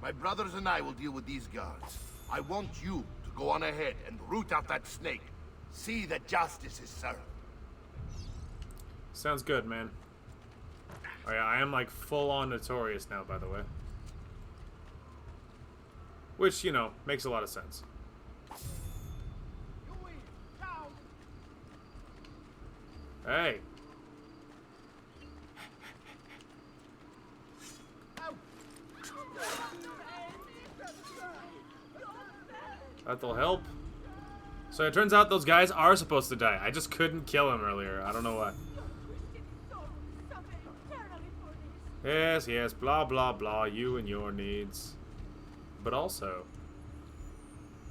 My brothers and I will deal with these guards. I want you to go on ahead and root out that snake. See that justice is served. Sounds good, man. Oh yeah, I am like full-on notorious now, by the way. Which, you know, makes a lot of sense. Hey. That'll help. So it turns out those guys are supposed to die. I just couldn't kill him earlier. I don't know why. Yes, yes, blah, blah, blah. You and your needs. But also,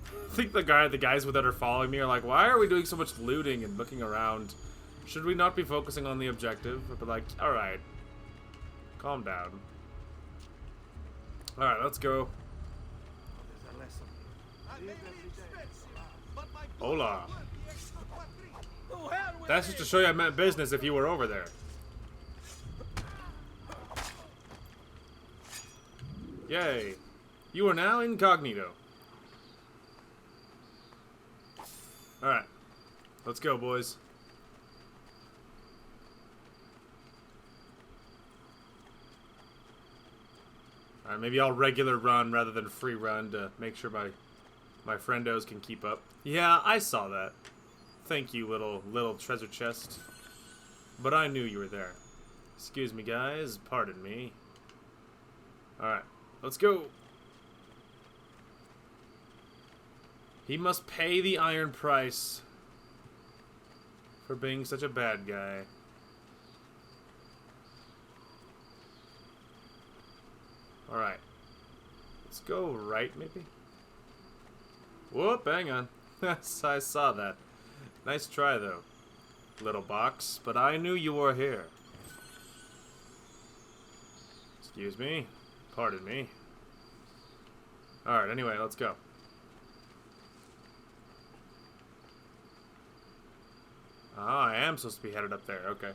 I think the guys that are following me are like, why are we doing so much looting and looking around? Should we not be focusing on the objective? But like, alright. Calm down. Alright, let's go. Hola. That's just to show you I meant business if you were over there. Yay. You are now incognito. Alright. Let's go, boys. Alright, maybe I'll regular run rather than free run to make sure my friendos can keep up. Yeah, I saw that. Thank you, little treasure chest. But I knew you were there. Excuse me, guys. Pardon me. Alright, let's go. He must pay the iron price for being such a bad guy. Alright. Let's go right, maybe? Whoop, hang on. I saw that. Nice try, though, little box, but I knew you were here. Excuse me. Pardon me. Alright, anyway, let's go. Ah, I am supposed to be headed up there. Okay.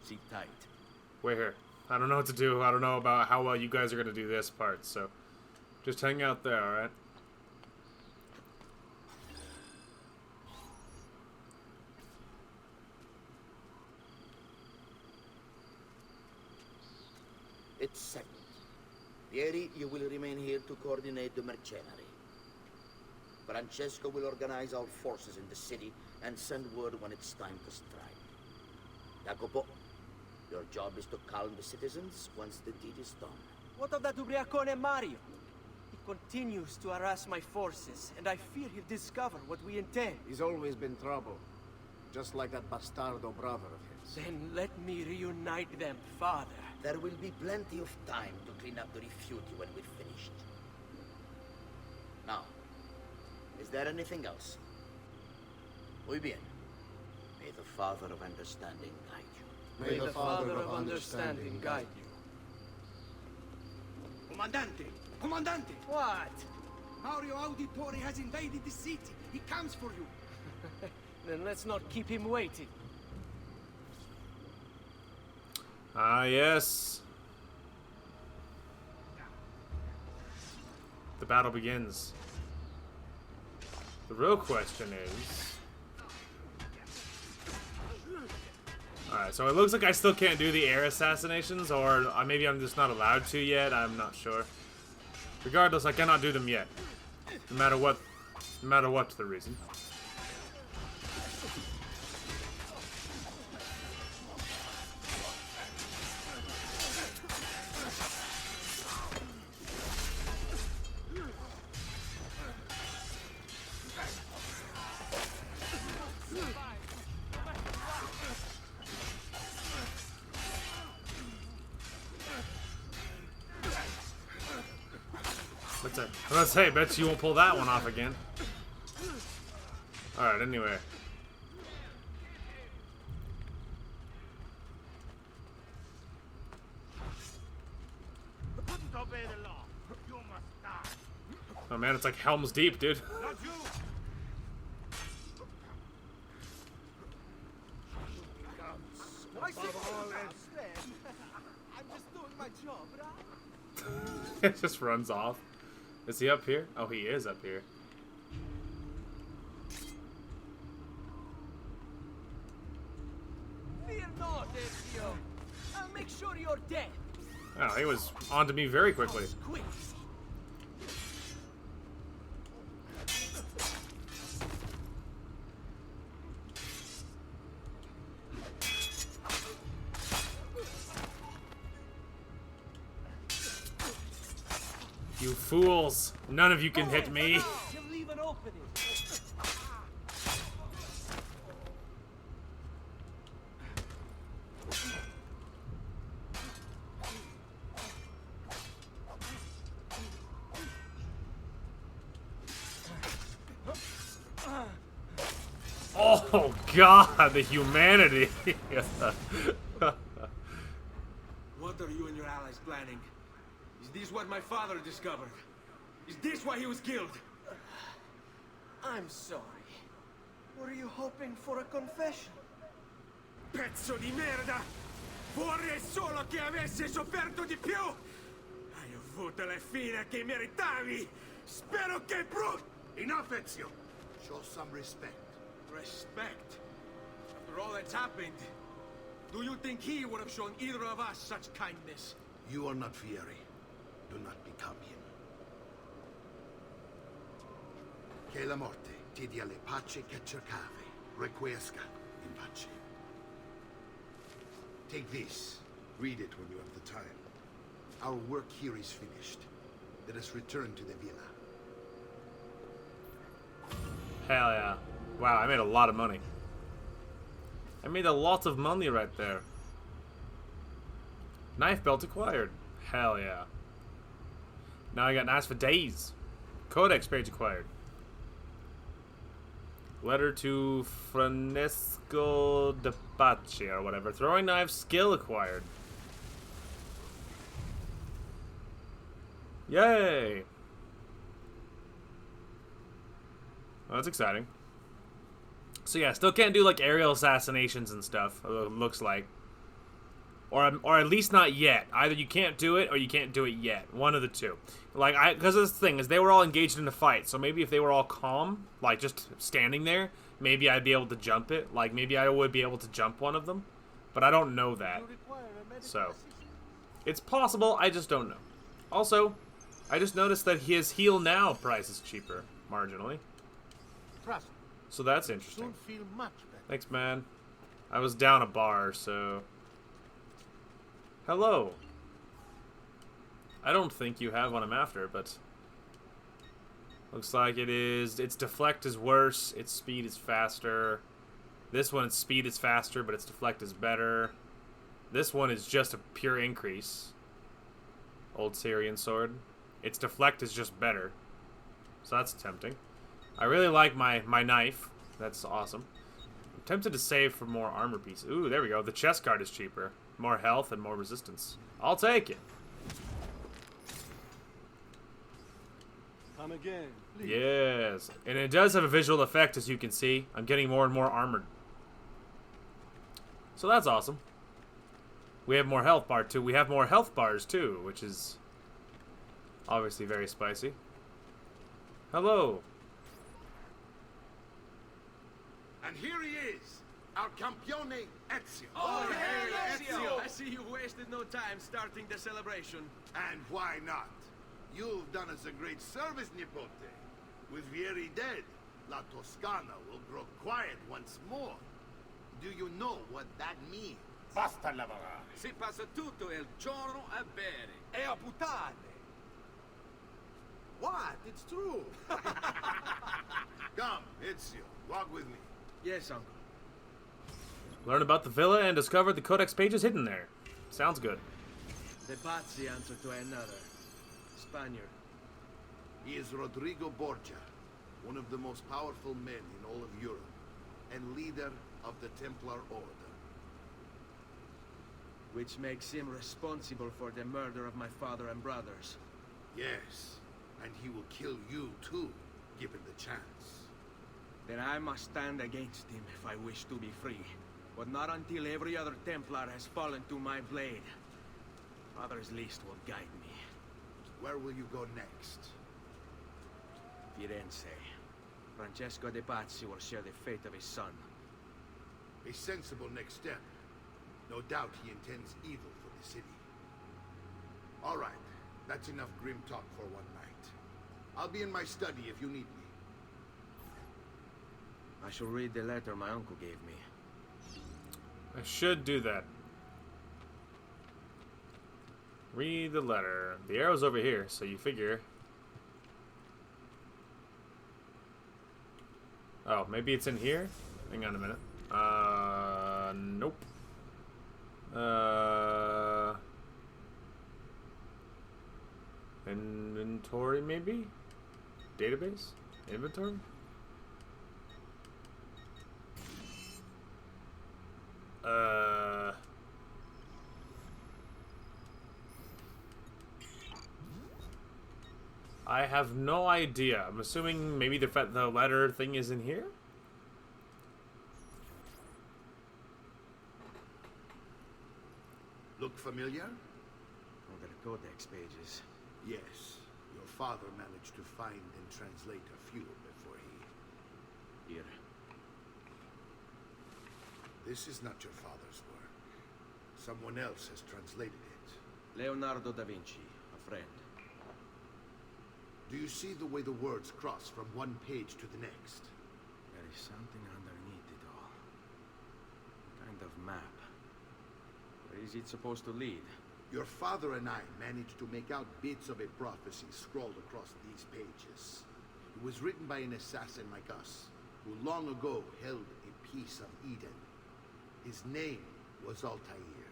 Sit tight. Wait here. I don't know what to do. I don't know about how well you guys are going to do this part, so just hang out there, alright? It's settled. Vieri, you will remain here to coordinate the mercenary. Francesco will organize our forces in the city and send word when it's time to strike. Jacopo, your job is to calm the citizens once the deed is done. What of that ubriacone Mario? He continues to harass my forces, and I fear he'll discover what we intend. He's always been trouble. Just like that bastardo brother of his. Then let me reunite them, father. There will be plenty of time to clean up the refuge when we're finished. Now, is there anything else? Muy bien. May the Father of Understanding guide you. May the Father of Understanding guide you. Comandante! Comandante! What? Mario Auditore has invaded the city. He comes for you. Then let's not keep him waiting. Ah, yes. The battle begins. The real question is... Alright, so it looks like I still can't do the air assassinations, or maybe I'm just not allowed to yet. I'm not sure. Regardless, I cannot do them yet. No matter what's the reason. Let's say, bet you won't pull that one off again. Alright, anyway. Oh man, it's like Helm's Deep, dude. It just runs off. Is he up here? Oh, he is up here. Fear not, Ezio. I'll make sure you're dead. Oh, he was onto me very quickly. Quick. You fools! None of you can hit me. You'll leave an opening. Oh God, the humanity! What are you and your allies planning? Is this what my father discovered? Is this why he was killed? I'm sorry. Were you hoping for a confession? Pezzo di merda! Vorrei solo che avessi sofferto di più! Hai avuto la fine che meritavi! Spero che Enough, Ezio! Show some respect. Respect? After all that's happened, do you think he would have shown either of us such kindness? You are not Fieri. Do not become him. Che la morte ti dia le pace che cercavi. Requiesca in pace. Take this. Read it when you have the time. Our work here is finished. Let us return to the villa. Hell yeah. Wow, I made a lot of money. I made a lot of money right there. Knife belt acquired. Hell yeah. Now I got knives for days. Codex page acquired. Letter to Francesco de Pace or whatever. Throwing knife skill acquired. Yay! Well, that's exciting. So yeah, still can't do like aerial assassinations and stuff, it looks like. Or at least not yet. Either you can't do it or you can't do it yet. One of the two. Like, because this thing is they were all engaged in a fight, so maybe if they were all calm, like just standing there, maybe I'd be able to jump it. Like, maybe I would be able to jump one of them. But I don't know that. So, it's possible, I just don't know. Also, I just noticed that his heal now price is cheaper, marginally. Trust me. So that's interesting. Soon feel much better. Thanks, man. I was down a bar, so... Hello. I don't think you have what I'm after, but... Looks like it is... Its deflect is worse, its speed is faster. This one, its speed is faster, but its deflect is better. This one is just a pure increase. Old Syrian sword. Its deflect is just better. So that's tempting. I really like my knife. That's awesome. I'm tempted to save for more armor pieces. Ooh, there we go. The chest guard is cheaper. More health and more resistance. I'll take it. Come again, please. Yes. And it does have a visual effect, as you can see. I'm getting more and more armored. So that's awesome. We have more health bar too. We have more health bars too, which is obviously very spicy. Hello. And here he is, Our campione Ezio. Oh, hey, Ezio! I see you wasted no time starting the celebration. And why not? You've done us a great service, Nipote. With Vieri dead, La Toscana will grow quiet once more. Do you know what that means? Basta lavorare. Si passa tutto il giorno a bere. E a puttane. What? It's true. Come, Ezio, walk with me. Yes, uncle. Learn about the villa and discover the codex pages hidden there. Sounds good. The Pazzi answer to another. Spaniard. He is Rodrigo Borgia, one of the most powerful men in all of Europe, and leader of the Templar Order. Which makes him responsible for the murder of my father and brothers. Yes, and he will kill you too, given the chance. Then I must stand against him if I wish to be free. But not until every other Templar has fallen to my blade. Father's list will guide me. Where will you go next? Firenze. Francesco de Pazzi will share the fate of his son. A sensible next step. No doubt he intends evil for the city. All right, that's enough grim talk for one night. I'll be in my study if you need me. I shall read the letter my uncle gave me. I should do that. Read the letter. The arrow's over here, so you figure. Oh, maybe it's in here? Hang on a minute. Nope. Inventory, maybe? Database? Inventory? I have no idea. I'm assuming maybe the letter thing is in here? Look familiar? Oh, the codex pages. Yes. Your father managed to find and translate a few before he... Here. This is not your father's work. Someone else has translated it. Leonardo da Vinci, a friend. Do you see the way the words cross from one page to the next? There is something underneath it all. A kind of map. Where is it supposed to lead? Your father and I managed to make out bits of a prophecy scrawled across these pages. It was written by an assassin like us, who long ago held a piece of Eden. His name was Altair.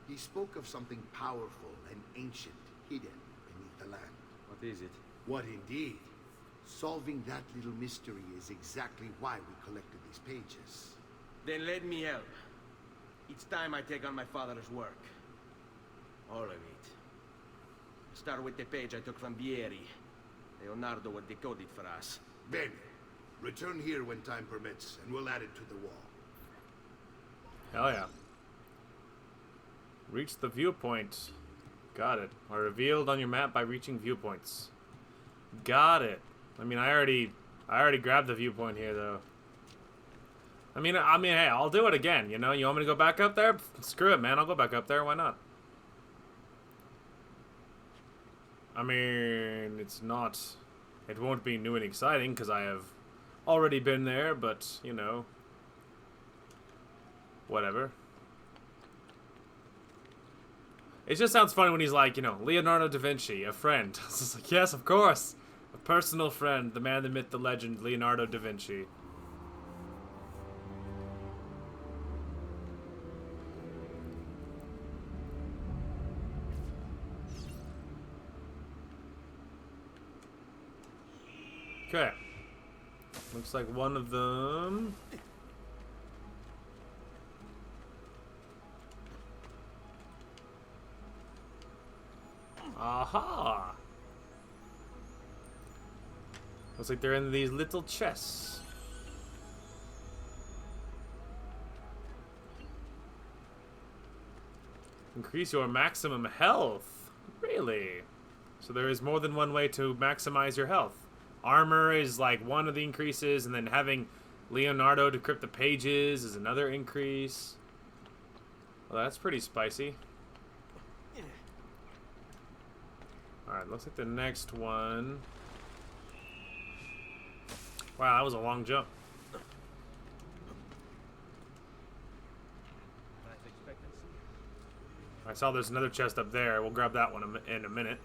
He spoke of something powerful and ancient hidden beneath the land. What is it? What indeed? Solving that little mystery is exactly why we collected these pages. Then let me help. It's time I take on my father's work. All of it. Start with the page I took from Vieri. Leonardo will decode it for us. Bene. Return here when time permits, and we'll add it to the wall. Hell yeah. Reach the viewpoint. Got it. Are revealed on your map by reaching viewpoints. Got it. I mean, I already grabbed the viewpoint here, though. I mean, hey, I'll do it again, you know? You want me to go back up there? Screw it, man. I'll go back up there. Why not? I mean, it won't be new and exciting, because I have already been there, but, you know, whatever. It just sounds funny when he's like, you know, Leonardo da Vinci, a friend. It's just like, yes, of course. A personal friend, the man, the myth, the legend, Leonardo da Vinci. Okay. Looks like one of them... Aha! Looks like they're in these little chests. Increase your maximum health. Really? So there is more than one way to maximize your health. Armor is like one of the increases, and then having Leonardo decrypt the pages is another increase. Well, that's pretty spicy. Alright, looks like the next one. Wow, that was a long jump. I saw there's another chest up there. We'll grab that one in a minute.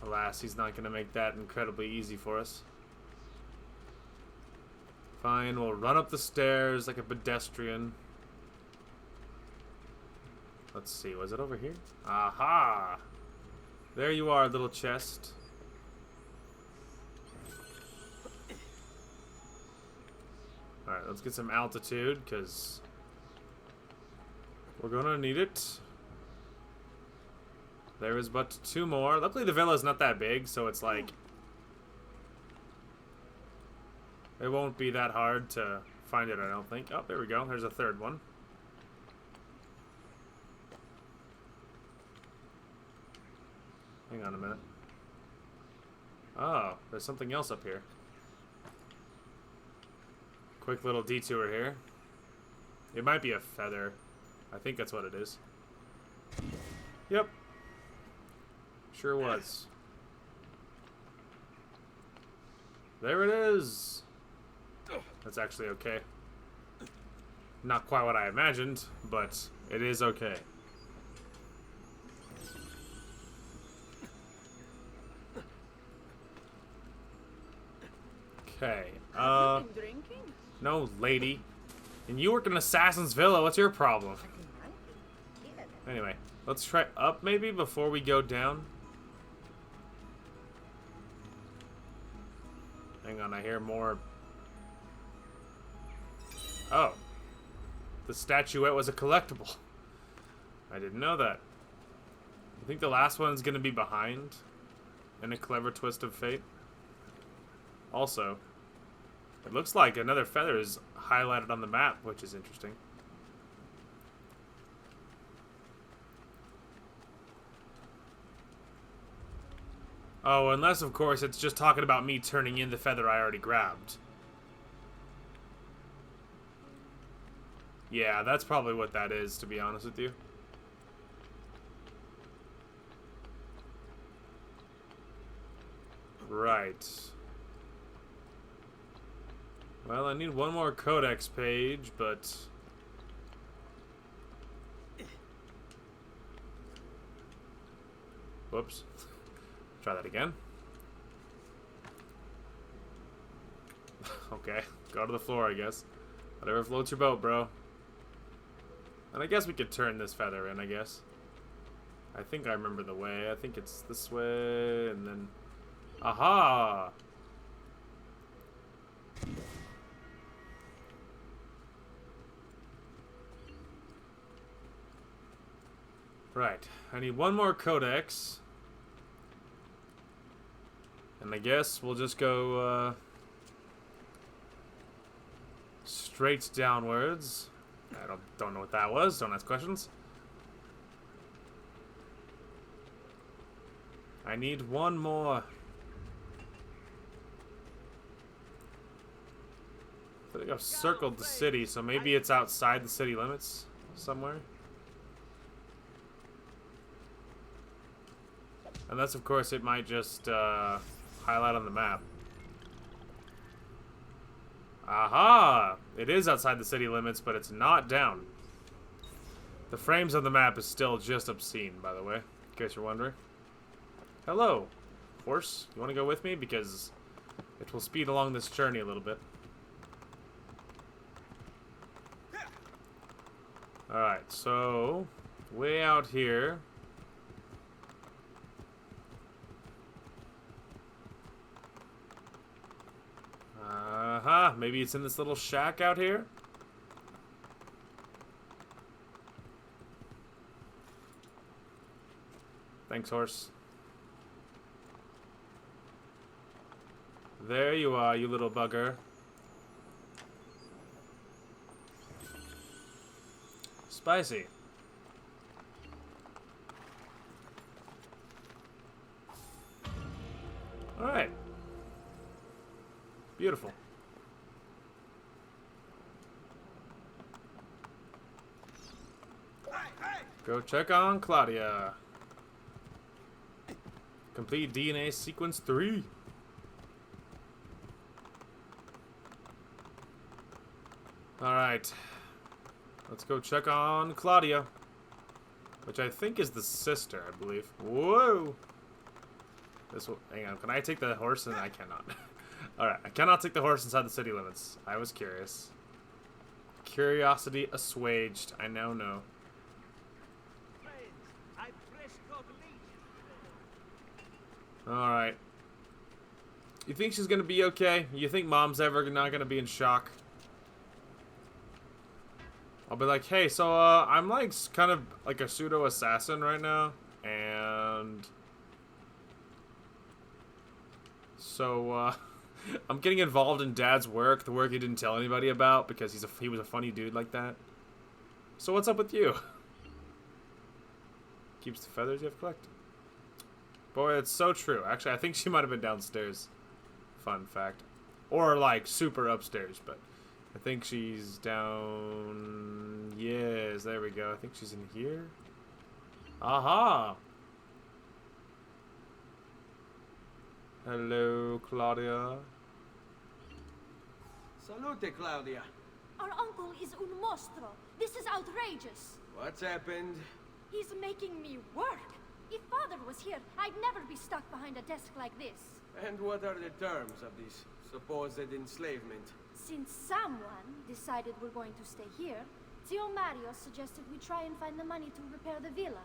Alas, he's not going to make that incredibly easy for us. Fine, we'll run up the stairs like a pedestrian. Let's see, was it over here? Aha! There you are, little chest. Alright, let's get some altitude, because we're gonna need it. There is but 2 more. Luckily the villa's not that big, so it's like it won't be that hard to find it, I don't think. Oh, there we go. There's a 3rd one. Hang on a minute. Oh, there's something else up here. Quick little detour here. It might be a feather. I think that's what it is. Yep. Sure was. There it is. That's actually okay. Not quite what I imagined, but it is okay. Okay. Have you been drinking? No, lady. And you work in Assassin's Villa. What's your problem? Anyway, let's try up maybe before we go down. Hang on, I hear more. Oh. The statuette was a collectible. I didn't know that. I think the last one's going to be behind. In a clever twist of fate. Also, it looks like another feather is highlighted on the map, which is interesting. Oh, unless, of course, it's just talking about me turning in the feather I already grabbed. Yeah, that's probably what that is, to be honest with you. Right. Well, I need one more codex page, but... Whoops. Try that again. Okay, go to the floor, I guess. Whatever floats your boat, bro. And I guess we could turn this feather in, I guess. I think I remember the way. I think it's this way, and then... Aha! Right. I need one more codex. And I guess we'll just go straight downwards. I don't know what that was. Don't ask questions. I need one more. I think I've circled the city, so maybe it's outside the city limits somewhere. Unless, of course, it might just highlight on the map. Aha! It is outside the city limits, but it's not down. The frames on the map is still just obscene, by the way, in case you're wondering. Hello, horse. You want to go with me? Because it will speed along this journey a little bit. Alright, so way out here. Maybe it's in this little shack out here? Thanks, horse. There you are, you little bugger. Spicy. Alright. Beautiful. Go check on Claudia. Complete DNA sequence 3. Alright. Let's go check on Claudia. Which I think is the sister, I believe. Whoa! This will, hang on, can I take the horse? And I cannot. Alright, I cannot take the horse inside the city limits. I was curious. Curiosity assuaged. I now know. Alright. You think she's gonna be okay? You think Mom's ever not gonna be in shock? I'll be like, hey, so, I'm like kind of like a pseudo-assassin right now. And so, I'm getting involved in Dad's work, the work he didn't tell anybody about because he was a funny dude like that. So what's up with you? Keeps the feathers you have collected. Boy, it's so true. Actually, I think she might have been downstairs. Fun fact. Or, like, super upstairs, but I think she's down... Yes, there we go. I think she's in here. Aha! Hello, Claudia. Salute, Claudia. Our uncle is un mostro. This is outrageous. What's happened? He's making me work. If Father was here, I'd never be stuck behind a desk like this. And what are the terms of this supposed enslavement? Since someone decided we're going to stay here, Zio Mario suggested we try and find the money to repair the villa.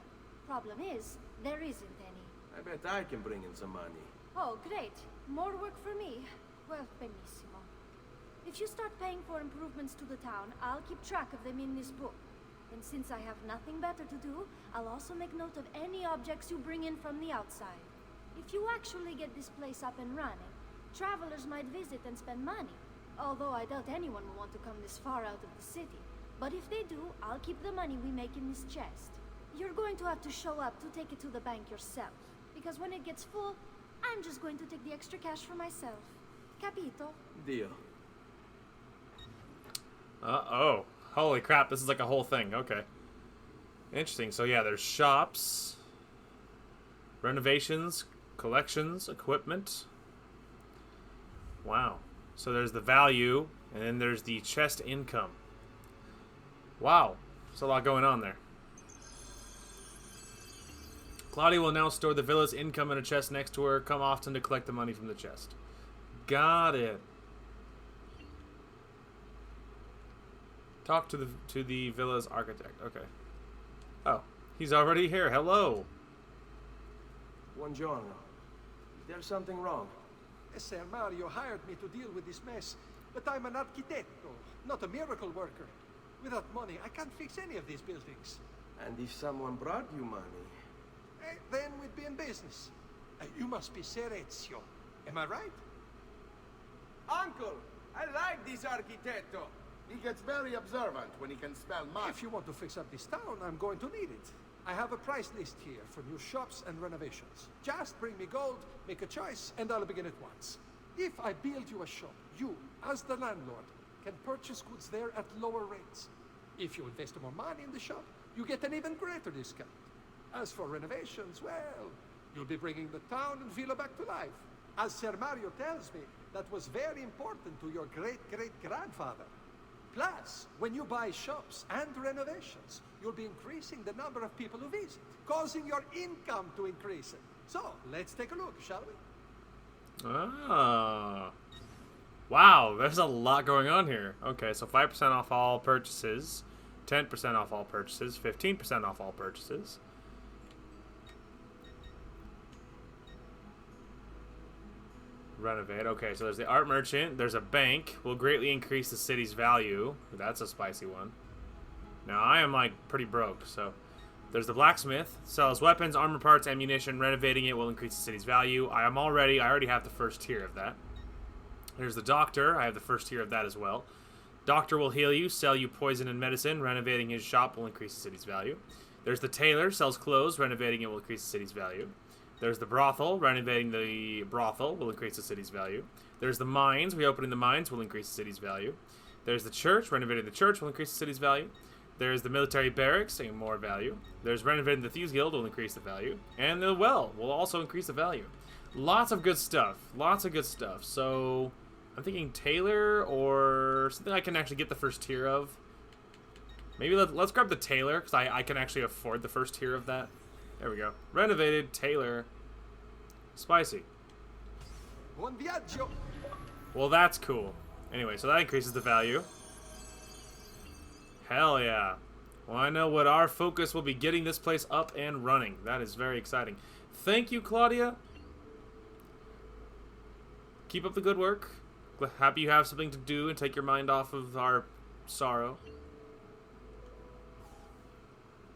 Problem is, there isn't any. I bet I can bring in some money. Oh, great. More work for me. Well, benissimo. If you start paying for improvements to the town, I'll keep track of them in this book. And since I have nothing better to do, I'll also make note of any objects you bring in from the outside. If you actually get this place up and running, travelers might visit and spend money. Although I doubt anyone will want to come this far out of the city. But if they do, I'll keep the money we make in this chest. You're going to have to show up to take it to the bank yourself. Because when it gets full, I'm just going to take the extra cash for myself. Capito? Deal. Uh-oh. Holy crap, this is like a whole thing. Okay. Interesting. So yeah, there's shops, renovations, collections, equipment. Wow. So there's the value, and then there's the chest income. Wow. There's a lot going on there. Claudia will now store the villa's income in a chest next to her. Come often to collect the money from the chest. Got it. Talk to the villa's architect. Okay. Oh, he's already here. Hello. Buongiorno. Is there something wrong? Sir Mario hired me to deal with this mess, but I'm an architetto, not a miracle worker. Without money, I can't fix any of these buildings. And if someone brought you money? Then we'd be in business. You must be Ser Ezio. Am I right? Uncle, I like this architetto. He gets very observant when he can spell money. If you want to fix up this town, I'm going to need it. I have a price list here for new shops and renovations. Just bring me gold, make a choice, and I'll begin at once. If I build you a shop, you, as the landlord, can purchase goods there at lower rates. If you invest more money in the shop, you get an even greater discount. As for renovations, well, you'll be bringing the town and villa back to life. As Ser Mario tells me, that was very important to your great-great-grandfather. Plus, when you buy shops and renovations, you'll be increasing the number of people who visit, causing your income to increase. So, let's take a look, shall we? Ah. Wow, there's a lot going on here. Okay, so 5% off all purchases, 10% off all purchases, 15% off all purchases. Renovate. Okay, so there's the art merchant. There's a bank. Will greatly increase the city's value. That's a spicy one. Now, I am, like, pretty broke, so... There's the blacksmith. Sells weapons, armor parts, ammunition. Renovating it will increase the city's value. I already have the first tier of that. There's the doctor. I have the first tier of that as well. Doctor will heal you, sell you poison and medicine. Renovating his shop will increase the city's value. There's the tailor. Sells clothes. Renovating it will increase the city's value. There's the brothel. Renovating the brothel will increase the city's value. There's the mines. Reopening the mines will increase the city's value. There's the church. Renovating the church will increase the city's value. There's the military barracks, getting more value. There's renovating the Thieves Guild will increase the value. And the well will also increase the value. Lots of good stuff. Lots of good stuff. So, I'm thinking Tailor or something I can actually get the first tier of. Maybe let's grab the Tailor, because I can actually afford the first tier of that. There we go. Renovated, Tailor, spicy. Buon viaggio. Well, that's cool. Anyway, so that increases the value. Hell yeah. Well, I know what our focus will be getting this place up and running. That is very exciting. Thank you, Claudia. Keep up the good work. Happy you have something to do and take your mind off of our sorrow.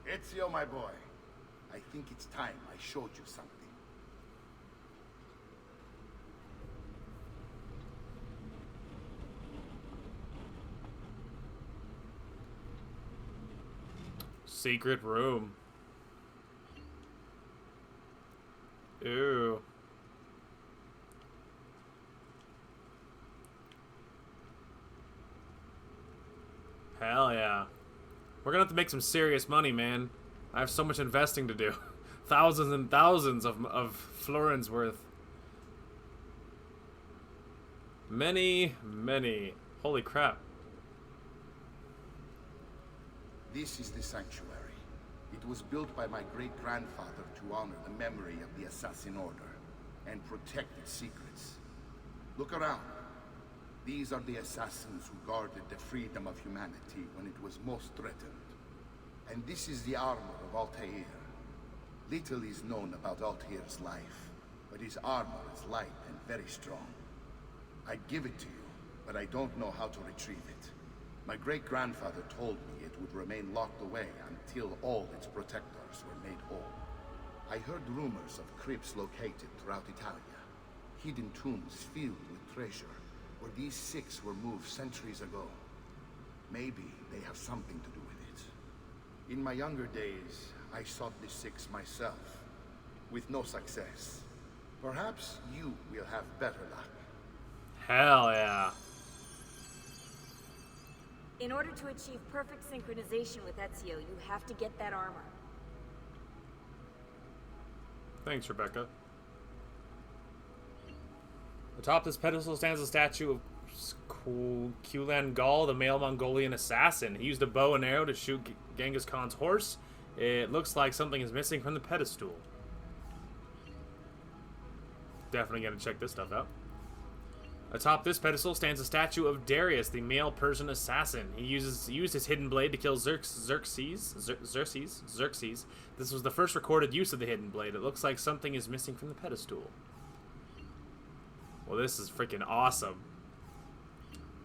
Ezio, my boy. I think it's time I showed you something. Secret room. Ooh. Hell yeah. We're gonna have to make some serious money, man. I have so much investing to do. Thousands and thousands of florins worth. Many. Holy crap. This is the sanctuary. It was built by my great-grandfather to honor the memory of the Assassin Order and protect its secrets. Look around. These are the assassins who guarded the freedom of humanity when it was most threatened. And this is the armor of Altair. Little is known about Altair's life, but his armor is light and very strong. I'd give it to you, but I don't know how to retrieve it. My great-grandfather told me it would remain locked away until all its protectors were made whole. I heard rumors of crypts located throughout Italia, hidden tombs filled with treasure, where these six were moved centuries ago. Maybe they have something to do with it. In my younger days, I sought the six myself, with no success. Perhaps you will have better luck. Hell yeah. In order to achieve perfect synchronization with Ezio, you have to get that armor. Thanks, Rebecca. Atop this pedestal stands a statue of Kulan Gal, the male Mongolian assassin. He used a bow and arrow to shoot Genghis Khan's horse. It looks like something is missing from the pedestal. Definitely gonna check this stuff out. Atop this pedestal stands a statue of Darius, the male Persian assassin. He used his hidden blade to kill Xerxes. This was the first recorded use of the hidden blade. It looks like something is missing from the pedestal. Well, this is freaking awesome.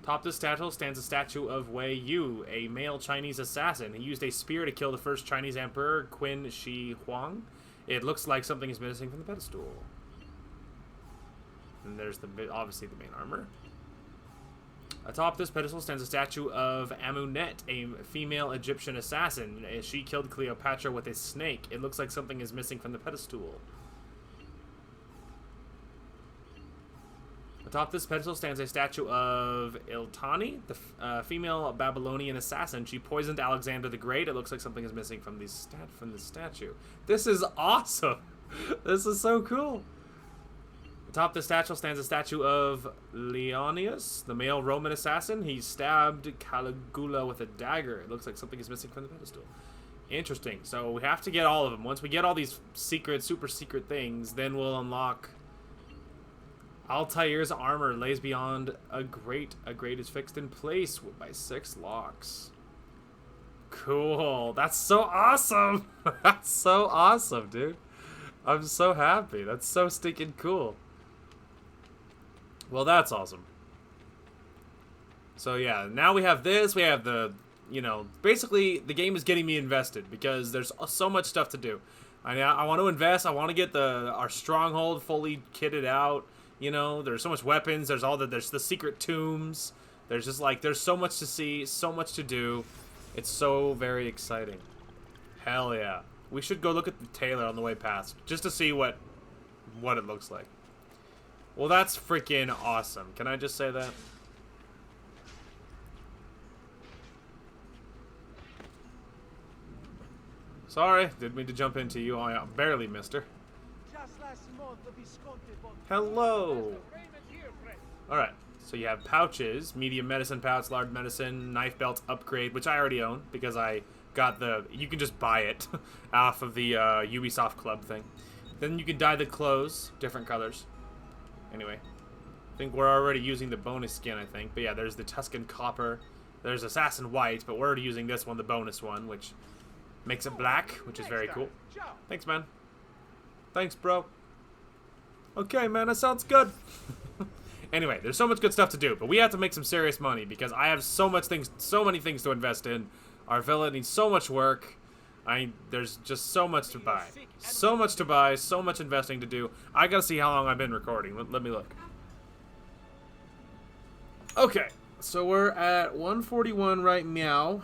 Atop this statue stands a statue of Wei Yu, a male Chinese assassin. He used a spear to kill the first Chinese emperor, Qin Shi Huang. It looks like something is missing from the pedestal. And there's obviously the main armor. Atop this pedestal stands a statue of Amunet, a female Egyptian assassin. She killed Cleopatra with a snake. It looks like something is missing from the pedestal. Atop this pedestal stands a statue of Iltani, the female Babylonian assassin. She poisoned Alexander the Great. It looks like something is missing from the statue. This is awesome. This is so cool. Atop the statue stands a statue of Leonius, the male Roman assassin. He stabbed Caligula with a dagger. It looks like something is missing from the pedestal. Interesting. So we have to get all of them. Once we get all these secret, super secret things, then we'll unlock... Altair's armor lays beyond a grate. A grate is fixed in place by 6 locks. Cool. That's so awesome. That's so awesome, dude. I'm so happy. That's so stinking cool. Well, that's awesome. So yeah, now we have this. We have the, basically the game is getting me invested because there's so much stuff to do. I want to invest. I want to get our stronghold fully kitted out. There's so much weapons. There's the secret tombs. There's just there's so much to see, so much to do. It's so very exciting. Hell yeah. We should go look at the tailor on the way past just to see what what it looks like. Well, that's freaking awesome. Can I just say that? Sorry, didn't mean to jump into you. I barely missed her. Hello. Alright, so you have pouches, medium medicine pouch, large medicine, knife belt upgrade, which I already own because I got the, you can just buy it off of the Ubisoft Club thing. Then you can dye the clothes, different colors. Anyway, I think we're already using the bonus skin, I think. But yeah, there's the Tuscan Copper, there's Assassin White, but we're already using this one, the bonus one, which makes it black, which is very cool. Thanks, man. Thanks, bro. Okay, man, that sounds good. Anyway, there's so much good stuff to do, but we have to make some serious money because I have so many things to invest in. Our villa needs so much work. There's just so much to buy. So much to buy, so much investing to do. I gotta see how long I've been recording. Let me look. Okay, so we're at 1:41 right now.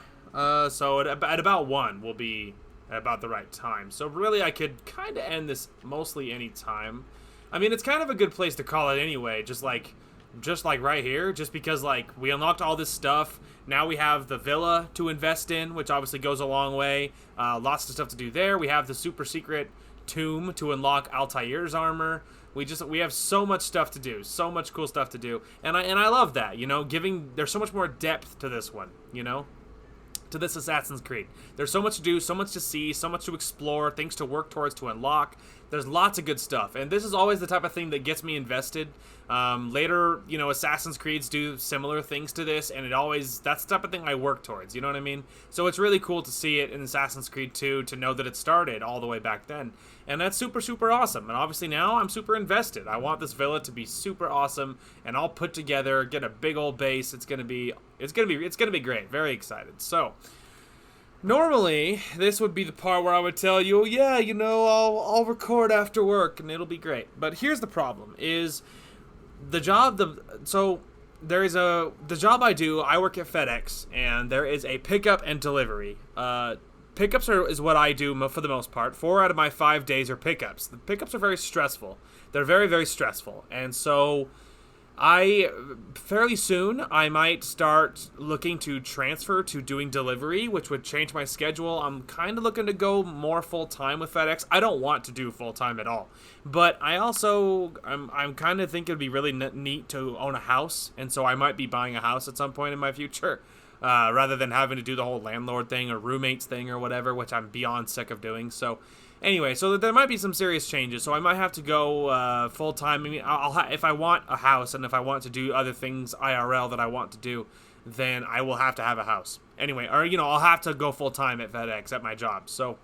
So at about 1 will be about the right time. So really, I could kind of end this mostly any time. I mean, it's kind of a good place to call it anyway, just like right here, just because like we unlocked all this stuff. Now we have the villa to invest in, which obviously goes a long way. Lots of stuff to do there. We have the super secret tomb to unlock Altair's armor. We have so much stuff to do, so much cool stuff to do, and I love that. You know, there's so much more depth to this one. You know, to this Assassin's Creed. There's so much to do, so much to see, so much to explore, things to work towards, to unlock. There's lots of good stuff, and this is always the type of thing that gets me invested. Later, you know, Assassin's Creeds do similar things to this, and that's the type of thing I work towards, you know what I mean? So it's really cool to see it in Assassin's Creed 2, to know that it started all the way back then, and that's super, super awesome. And obviously now I'm super invested. I want this villa to be super awesome, and all put together, get a big old base. It's gonna be great. Very excited. So, normally, this would be the part where I would tell you, yeah, you know, I'll record after work and it'll be great. But here's the problem, is the job, the job I do, I work at FedEx, and there is a pickup and delivery. Pickups is what I do for the most part. 4 out of my 5 days are pickups. The pickups are very stressful. They're very, very stressful. And so fairly soon, I might start looking to transfer to doing delivery, which would change my schedule. I'm kind of looking to go more full-time with FedEx. I don't want to do full-time at all. But I'm kind of think it'd be really neat to own a house, and so I might be buying a house at some point in my future, rather than having to do the whole landlord thing or roommates thing or whatever, which I'm beyond sick of doing. So anyway, so there might be some serious changes, so I might have to go full-time. I mean, if I want a house and if I want to do other things IRL that I want to do, then I will have to have a house. Anyway, or, you know, I'll have to go full-time at FedEx at my job. So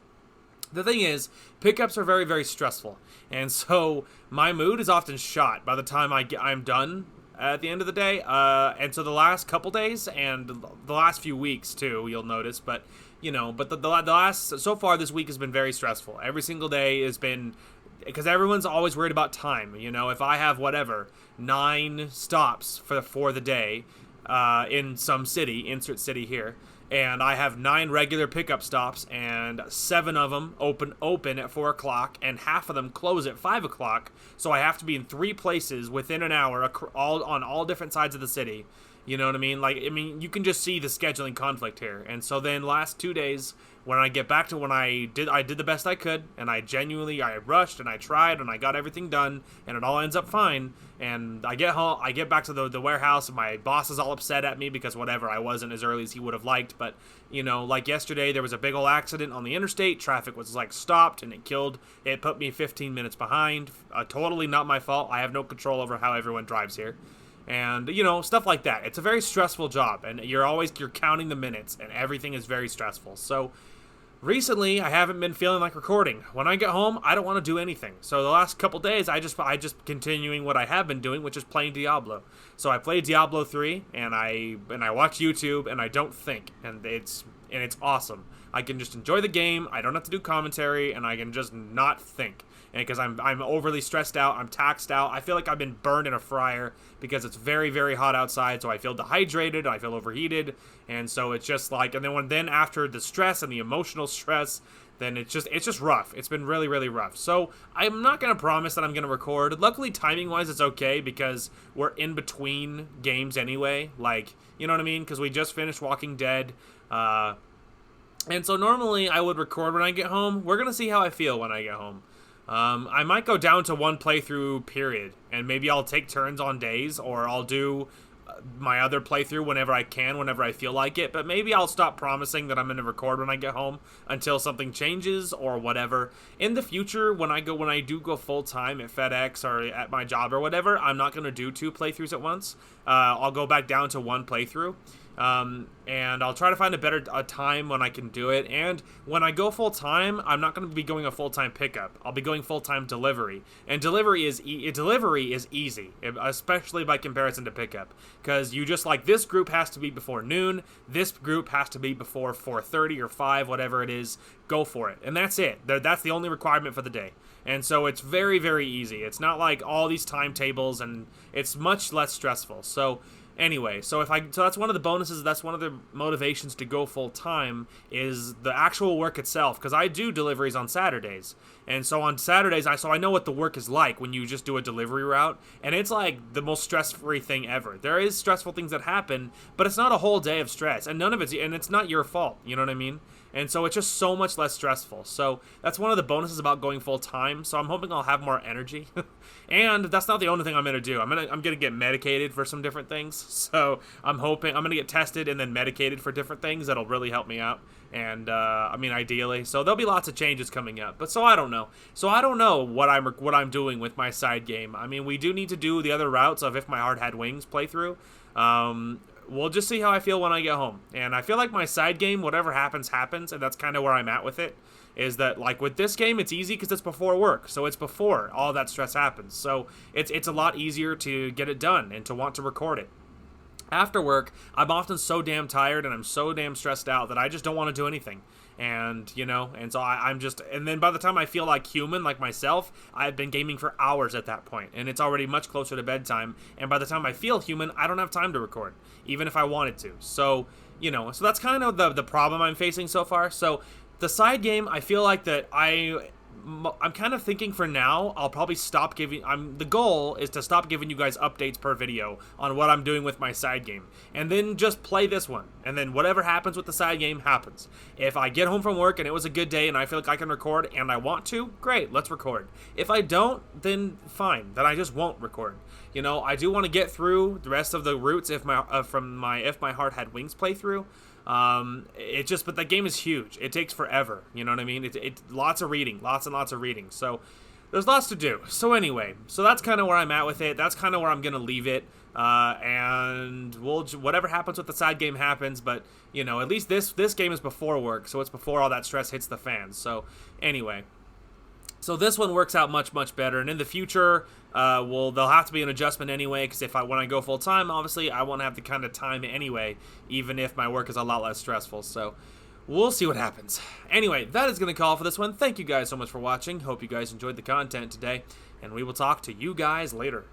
the thing is, pickups are very, very stressful, and so my mood is often shot by the time I'm done at the end of the day. And so the last couple days and the last few weeks too, you'll notice, but you know, but the last, so far this week has been very stressful. Every single day has been, because everyone's always worried about time. You know, if I have whatever 9 stops for the day in some city, insert city here, and I have 9 regular pickup stops, and 7 of them open at 4 o'clock, and half of them close at 5 o'clock. So I have to be in 3 places within an hour, on all different sides of the city. You know what I mean? Like, I mean, you can just see the scheduling conflict here. And so then last 2 days, when I get back to when I did the best I could, and I rushed and I tried and I got everything done, and it all ends up fine. And I get home, I get back to the warehouse, and my boss is all upset at me because whatever, I wasn't as early as he would have liked. But, you know, like yesterday, there was a big old accident on the interstate. Traffic was like stopped, and it put me 15 minutes behind. Totally not my fault. I have no control over how everyone drives here. And, you know, stuff like that. It's a very stressful job, and you're counting the minutes, and everything is very stressful. So recently, I haven't been feeling like recording. When I get home, I don't want to do anything. So the last couple days, I just continuing what I have been doing, which is playing Diablo. So I play Diablo 3, and I watch YouTube, and I don't think, and it's awesome. I can just enjoy the game, I don't have to do commentary, and I can just not think. And because I'm overly stressed out, I'm taxed out, I feel like I've been burned in a fryer because it's very, very hot outside, so I feel dehydrated, I feel overheated, and so it's just like, and then after the stress and the emotional stress, then it's just rough. It's been really, really rough. So I'm not going to promise that I'm going to record. Luckily, timing-wise, it's okay because we're in between games anyway. Like, you know what I mean? Because we just finished Walking Dead. And so normally I would record when I get home. We're going to see how I feel when I get home. I might go down to one playthrough period. And maybe I'll take turns on days, or I'll do my other playthrough whenever I can, whenever I feel like it, but maybe I'll stop promising that I'm going to record when I get home until something changes or whatever. In the future, when I do go full-time at FedEx or at my job or whatever, I'm not going to do 2 playthroughs at once. I'll go back down to 1 playthrough. And I'll try to find a time when I can do it. And when I go full-time, I'm not going to be going a full-time pickup. I'll be going full-time delivery. And delivery is easy, especially by comparison to pickup. Because you just, like, this group has to be before noon, this group has to be before 4:30 or 5, whatever it is. Go for it. And that's it. That's the only requirement for the day. And so it's very, very easy. It's not like all these timetables, and it's much less stressful. So anyway, so that's one of the bonuses, that's one of the motivations to go full time, is the actual work itself, because I do deliveries on Saturdays. And so on Saturdays, I know what the work is like when you just do a delivery route, and it's like the most stress-free thing ever. There is stressful things that happen, but it's not a whole day of stress, and it's not your fault, you know what I mean? And so it's just so much less stressful. So that's one of the bonuses about going full time. So I'm hoping I'll have more energy. And that's not the only thing I'm gonna do. I'm gonna get medicated for some different things. So I'm hoping I'm gonna get tested and then medicated for different things that'll really help me out. And ideally, so there'll be lots of changes coming up. But so I don't know. So I don't know what I'm doing with my side game. I mean, we do need to do the other routes of If My Heart Had Wings playthrough. We'll just see how I feel when I get home. And I feel like my side game, whatever happens, happens. And that's kind of where I'm at with it. Is that, like, with this game, it's easy because it's before work. So it's before all that stress happens. So it's a lot easier to get it done and to want to record it. After work, I'm often so damn tired and I'm so damn stressed out that I just don't want to do anything. And, and so and then by the time I feel like human, like myself, I've been gaming for hours at that point, and it's already much closer to bedtime, and by the time I feel human, I don't have time to record, even if I wanted to. So, so that's kind of the problem I'm facing so far. So, the side game, I feel like that I'm kind of thinking for now, I'll probably stop giving, the goal is to stop giving you guys updates per video on what I'm doing with my side game. And then just play this one. And then whatever happens with the side game happens. If I get home from work and it was a good day and I feel like I can record and I want to, great, let's record. If I don't, then fine, then I just won't record. I do want to get through the rest of the routes from my If My Heart Had Wings playthrough. But that game is huge. It takes forever. You know what I mean? It's lots of reading, lots and lots of reading. So there's lots to do. So anyway, so that's kind of where I'm at with it. That's kind of where I'm gonna leave it. And whatever happens with the side game happens. But at least this game is before work, so it's before all that stress hits the fan. So anyway. So this one works out much, much better. And in the future, there'll have to be an adjustment anyway, because when I go full time, obviously, I won't have the kind of time anyway, even if my work is a lot less stressful. So we'll see what happens. Anyway, that is going to call for this one. Thank you guys so much for watching. Hope you guys enjoyed the content today, and we will talk to you guys later.